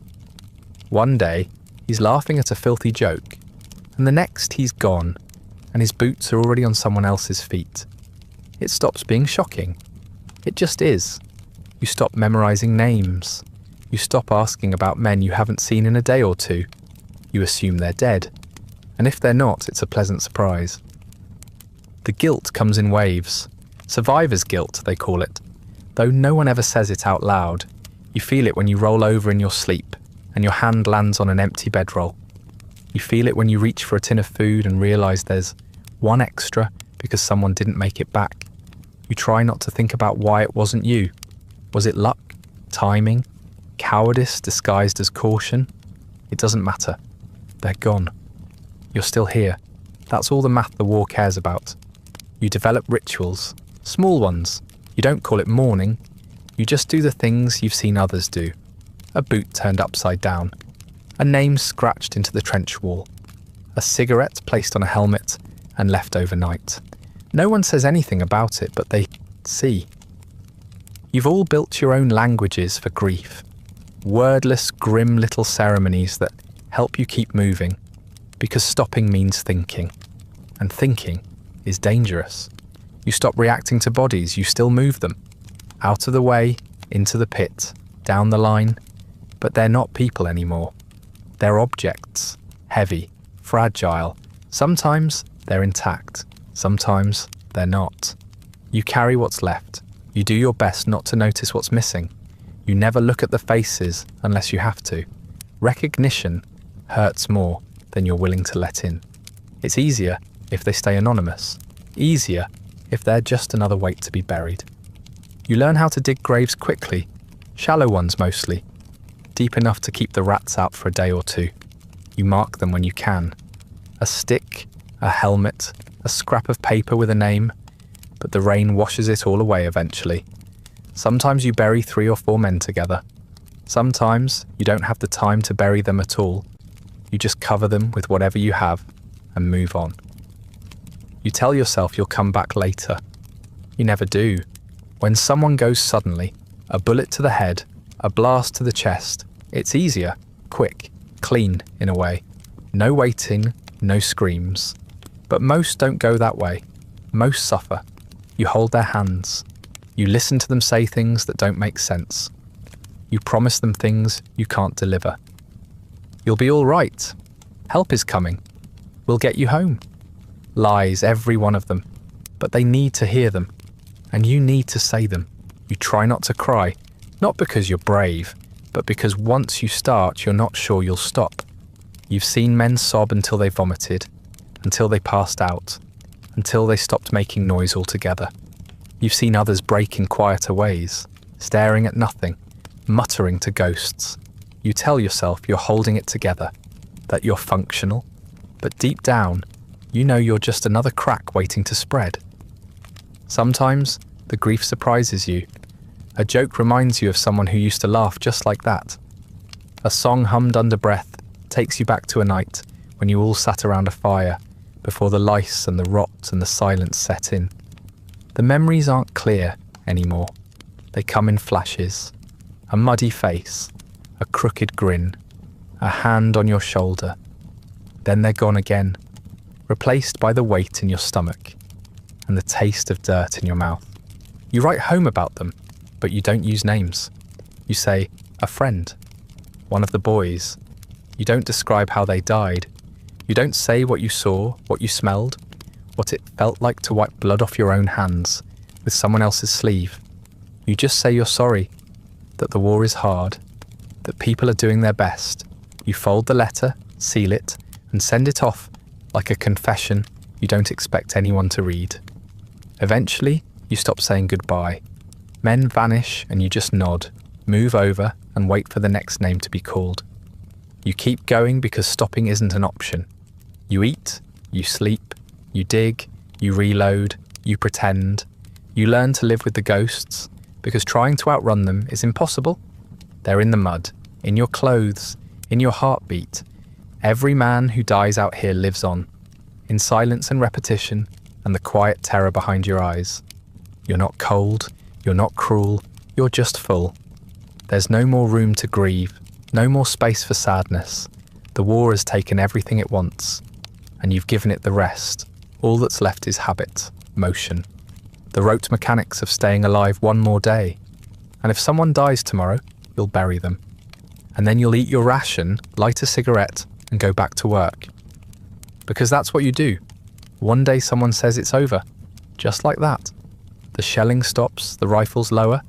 One day, he's laughing at a filthy joke, and the next he's gone, and his boots are already on someone else's feet. It stops being shocking. It just is. You stop memorizing names. You stop asking about men you haven't seen in a day or two. You assume they're dead. And if they're not, it's a pleasant surprise. The guilt comes in waves. Survivor's guilt, they call it. Though no one ever says it out loud, you feel it when you roll over in your sleep and your hand lands on an empty bedroll. You feel it when you reach for a tin of food and realise there's one extra because someone didn't make it back. You try not to think about why it wasn't you. Was it luck? Timing? Cowardice disguised as caution? It doesn't matter. They're gone. You're still here. That's all the math the war cares about. You develop rituals, small ones. You don't call it mourning. You just do the things you've seen others do. A boot turned upside down. A name scratched into the trench wall. A cigarette placed on a helmet and left overnight. No one says anything about it, but they see. You've all built your own languages for grief. Wordless, grim little ceremonies that help you keep moving. Because stopping means thinking. And thinking is dangerous. You stop reacting to bodies, you still move them. Out of the way, into the pit, down the line. But they're not people anymore. They're objects. Heavy, fragile. Sometimes they're intact. Sometimes they're not. You carry what's left. You do your best not to notice what's missing. You never look at the faces unless you have to. Recognition hurts more than you're willing to let in. It's easier if they stay anonymous. Easier if they're just another weight to be buried. You learn how to dig graves quickly, shallow ones mostly, deep enough to keep the rats out for a day or two. You mark them when you can. A stick, a helmet, a scrap of paper with a name, but the rain washes it all away eventually. Sometimes you bury 3 or 4 men together. Sometimes you don't have the time to bury them at all. You just cover them with whatever you have and move on. You tell yourself you'll come back later. You never do. When someone goes suddenly, a bullet to the head, a blast to the chest, it's easier, quick, clean in a way. No waiting, no screams. But most don't go that way. Most suffer. You hold their hands. You listen to them say things that don't make sense. You promise them things you can't deliver. You'll be all right. Help is coming. We'll get you home. lies, every one of them. But they need to hear them, and you need to say them. You try not to cry, not because you're brave, but because once you start, you're not sure you'll stop. You've seen men sob until they vomited, until they passed out, until they stopped making noise altogether. You've seen others break in quieter ways, staring at nothing, muttering to ghosts. You tell yourself you're holding it together, that you're functional, but deep down, you know you're just another crack waiting to spread. Sometimes, the grief surprises you. A joke reminds you of someone who used to laugh just like that. A song hummed under breath takes you back to a night when you all sat around a fire before the lice and the rot and the silence set in. The memories aren't clear anymore. They come in flashes. A muddy face, a crooked grin, a hand on your shoulder. Then they're gone again, replaced by the weight in your stomach and the taste of dirt in your mouth. You write home about them, but you don't use names. You say, a friend, one of the boys. You don't describe how they died. You don't say what you saw, what you smelled, what it felt like to wipe blood off your own hands with someone else's sleeve. You just say you're sorry, that the war is hard, that people are doing their best. You fold the letter, seal it, and send it off like a confession you don't expect anyone to read. Eventually, you stop saying goodbye. Men vanish and you just nod, move over, and wait for the next name to be called. You keep going because stopping isn't an option. You eat, you sleep, you dig, you reload, you pretend. You learn to live with the ghosts because trying to outrun them is impossible. They're in the mud, in your clothes, in your heartbeat. Every man who dies out here lives on, in silence and repetition and the quiet terror behind your eyes. You're not cold, you're not cruel, you're just full. There's no more room to grieve, no more space for sadness. The war has taken everything it wants, and you've given it the rest. All that's left is habit, motion, the rote mechanics of staying alive one more day. And if someone dies tomorrow, you'll bury them. And then you'll eat your ration, light a cigarette, and go back to work. Because that's what you do. One day someone says it's over, just like that. The shelling stops, the rifles lower,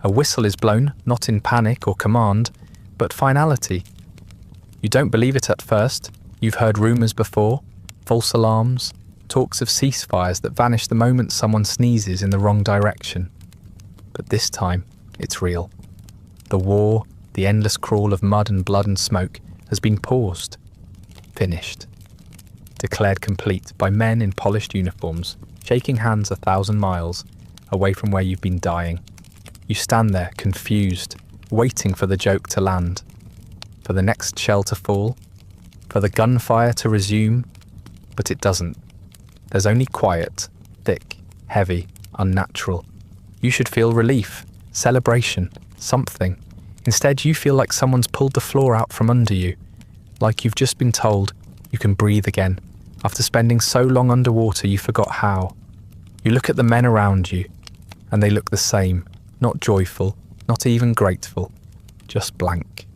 a whistle is blown, not in panic or command, but finality. You don't believe it at first. You've heard rumours before, false alarms, talks of ceasefires that vanish the moment someone sneezes in the wrong direction. But this time, it's real. The war, the endless crawl of mud and blood and smoke, has been paused, finished, declared complete by men in polished uniforms, shaking hands 1,000 miles away from where you've been dying. You stand there, confused, waiting for the joke to land, for the next shell to fall, for the gunfire to resume, but it doesn't. There's only quiet, thick, heavy, unnatural. You should feel relief, celebration, something. Instead, you feel like someone's pulled the floor out from under you, like you've just been told you can breathe again. After spending so long underwater, you forgot how. You look at the men around you, and they look the same, not joyful, not even grateful, just blank.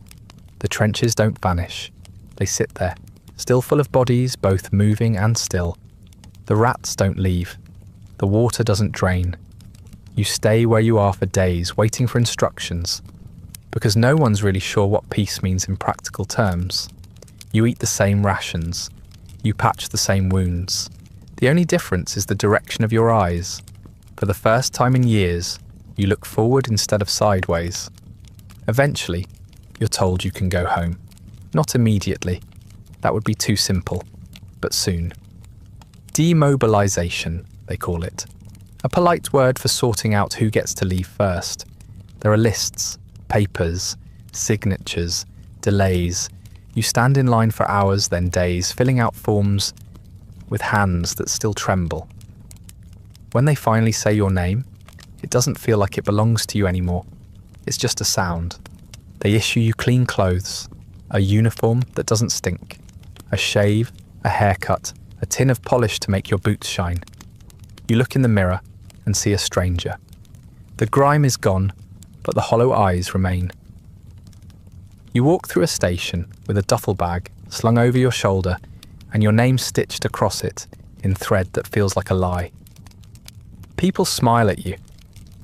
The trenches don't vanish. They sit there, still full of bodies, both moving and still. The rats don't leave. The water doesn't drain. You stay where you are for days, waiting for instructions, because no one's really sure what peace means in practical terms. You eat the same rations. You patch the same wounds. The only difference is the direction of your eyes. For the first time in years, you look forward instead of sideways. Eventually, you're told you can go home. Not immediately. That would be too simple. But soon. Demobilization, they call it. A polite word for sorting out who gets to leave first. There are lists, papers, signatures, delays. You stand in line for hours, then days, filling out forms with hands that still tremble. When they finally say your name, it doesn't feel like it belongs to you anymore. It's just a sound. They issue you clean clothes, a uniform that doesn't stink, a shave, a haircut, a tin of polish to make your boots shine. You look in the mirror and see a stranger. The grime is gone, but the hollow eyes remain. You walk through a station with a duffel bag slung over your shoulder and your name stitched across it in thread that feels like a lie. People smile at you.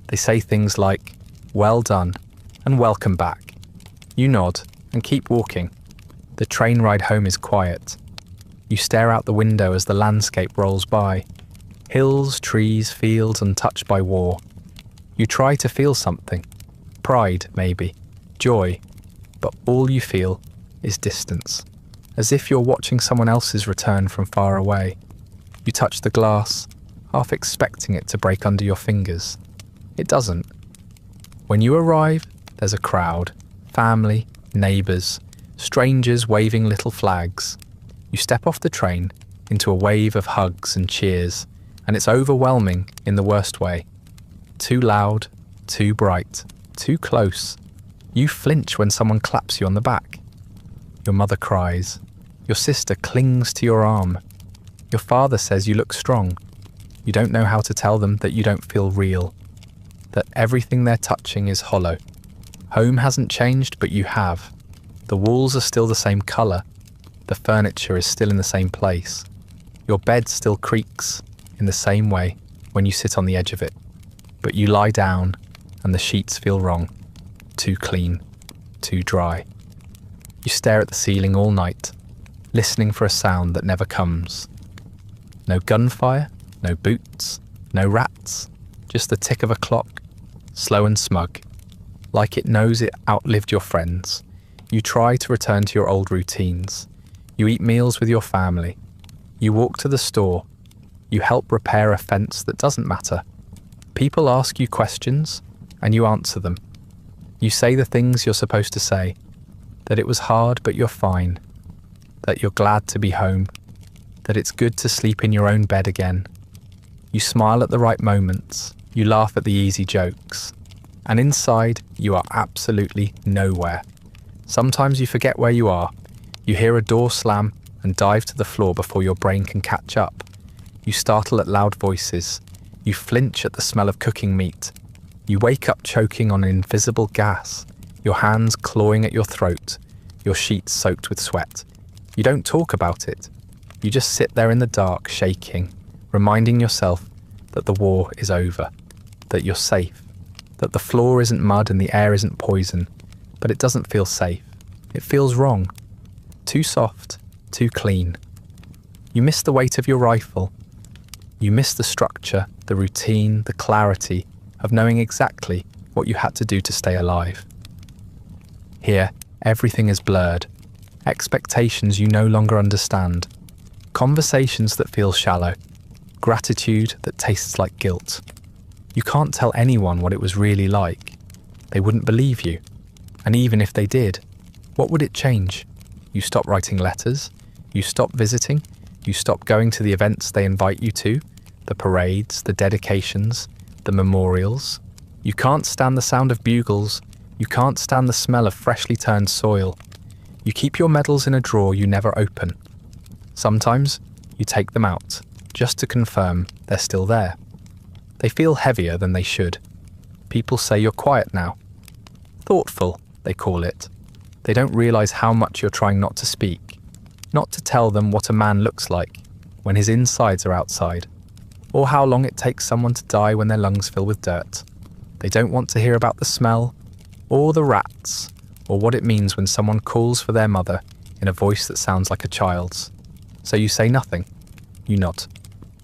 They say things like, "Well done," and "Welcome back." You nod and keep walking. The train ride home is quiet. You stare out the window as the landscape rolls by. Hills, trees, fields untouched by war. You try to feel something. Pride, maybe. Joy. But all you feel is distance. As if you're watching someone else's return from far away. You touch the glass, half expecting it to break under your fingers. It doesn't. When you arrive, there's a crowd. Family, neighbours, strangers waving little flags. You step off the train into a wave of hugs and cheers, and it's overwhelming in the worst way. Too loud, too bright, too close. You flinch when someone claps you on the back. Your mother cries. Your sister clings to your arm. Your father says you look strong. You don't know how to tell them that you don't feel real, that everything they're touching is hollow. Home hasn't changed, but you have. The walls are still the same colour. The furniture is still in the same place. Your bed still creaks in the same way when you sit on the edge of it. But you lie down and the sheets feel wrong. Too clean, too dry. You stare at the ceiling all night, listening for a sound that never comes. No gunfire, no boots, no rats, just the tick of a clock, slow and smug. Like it knows it outlived your friends. You try to return to your old routines. You eat meals with your family. You walk to the store. You help repair a fence that doesn't matter. People ask you questions, and you answer them. You say the things you're supposed to say, that it was hard but you're fine, that you're glad to be home, that it's good to sleep in your own bed again. You smile at the right moments, you laugh at the easy jokes, and inside you are absolutely nowhere. Sometimes you forget where you are. You hear a door slam and dive to the floor before your brain can catch up. You startle at loud voices. You flinch at the smell of cooking meat. You wake up choking on an invisible gas, your hands clawing at your throat, your sheets soaked with sweat. You don't talk about it. You just sit there in the dark, shaking, reminding yourself that the war is over, that you're safe, that the floor isn't mud and the air isn't poison, but it doesn't feel safe. It feels wrong. Too soft, too clean. You miss the weight of your rifle. You miss the structure, the routine, the clarity of knowing exactly what you had to do to stay alive. Here, everything is blurred. Expectations you no longer understand. Conversations that feel shallow. Gratitude that tastes like guilt. You can't tell anyone what it was really like. They wouldn't believe you. And even if they did, what would it change? You stop writing letters. You stop visiting. You stop going to the events they invite you to, the parades, the dedications, the memorials. You can't stand the sound of bugles. You can't stand the smell of freshly turned soil. You keep your medals in a drawer you never open. Sometimes you take them out, just to confirm they're still there. They feel heavier than they should. People say you're quiet now. Thoughtful, they call it. They don't realise how much you're trying not to speak, not to tell them what a man looks like when his insides are outside, or how long it takes someone to die when their lungs fill with dirt. They don't want to hear about the smell, or the rats, or what it means when someone calls for their mother in a voice that sounds like a child's. So you say nothing. You nod.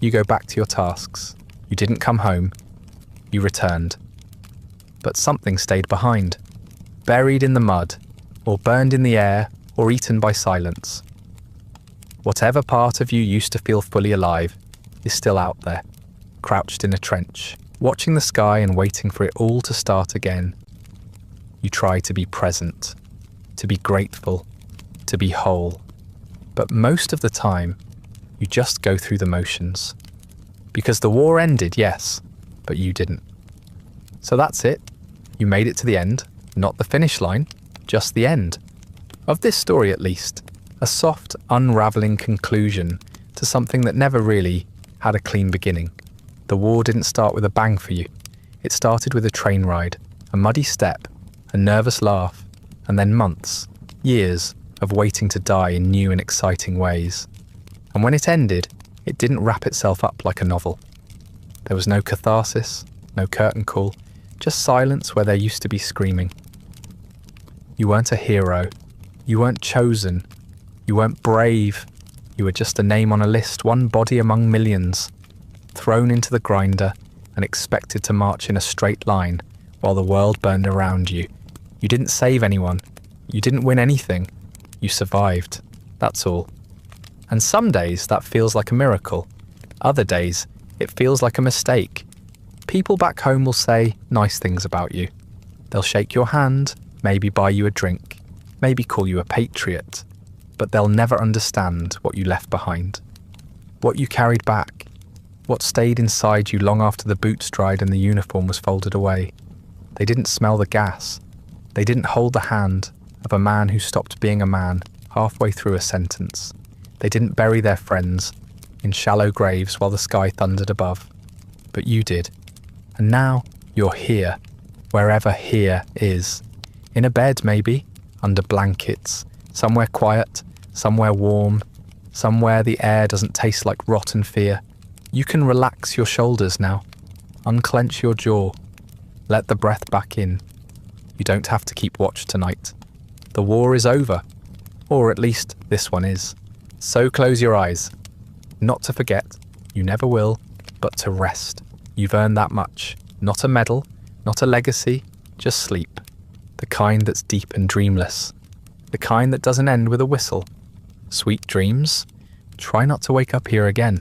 You go back to your tasks. You didn't come home. You returned. But something stayed behind, buried in the mud, or burned in the air, or eaten by silence. Whatever part of you used to feel fully alive is still out there, crouched in a trench, watching the sky and waiting for it all to start again. You try to be present, to be grateful, to be whole. But most of the time, you just go through the motions. Because the war ended, yes, but you didn't. So that's it. You made it to the end, not the finish line, just the end. Of this story at least, a soft, unravelling conclusion to something that never really had a clean beginning. The war didn't start with a bang for you. It started with a train ride, a muddy step, a nervous laugh, and then months, years of waiting to die in new and exciting ways. And when it ended It didn't wrap itself up like a novel. There was no catharsis, no curtain call, just silence where there used to be screaming. You weren't a hero. You weren't chosen. You weren't brave. You were just a name on a list, one body among millions, thrown into the grinder and expected to march in a straight line while the world burned around you. You didn't save anyone. You didn't win anything. You survived. That's all. And some days that feels like a miracle. Other days it feels like a mistake. People back home will say nice things about you. They'll shake your hand, maybe buy you a drink, maybe call you a patriot, but they'll never understand what you left behind, what you carried back, what stayed inside you long after the boots dried and the uniform was folded away. They didn't smell the gas. They didn't hold the hand of a man who stopped being a man halfway through a sentence. They didn't bury their friends in shallow graves while the sky thundered above. But you did. And now you're here, wherever here is. In a bed, maybe, under blankets, somewhere quiet, somewhere warm, somewhere the air doesn't taste like rotten fear. You can relax your shoulders now, unclench your jaw, let the breath back in. You don't have to keep watch tonight. The war is over, or at least this one is. So close your eyes. Not to forget, you never will, but to rest. You've earned that much. Not a medal, not a legacy, just sleep. The kind that's deep and dreamless. The kind that doesn't end with a whistle. Sweet dreams. Try not to wake up here again.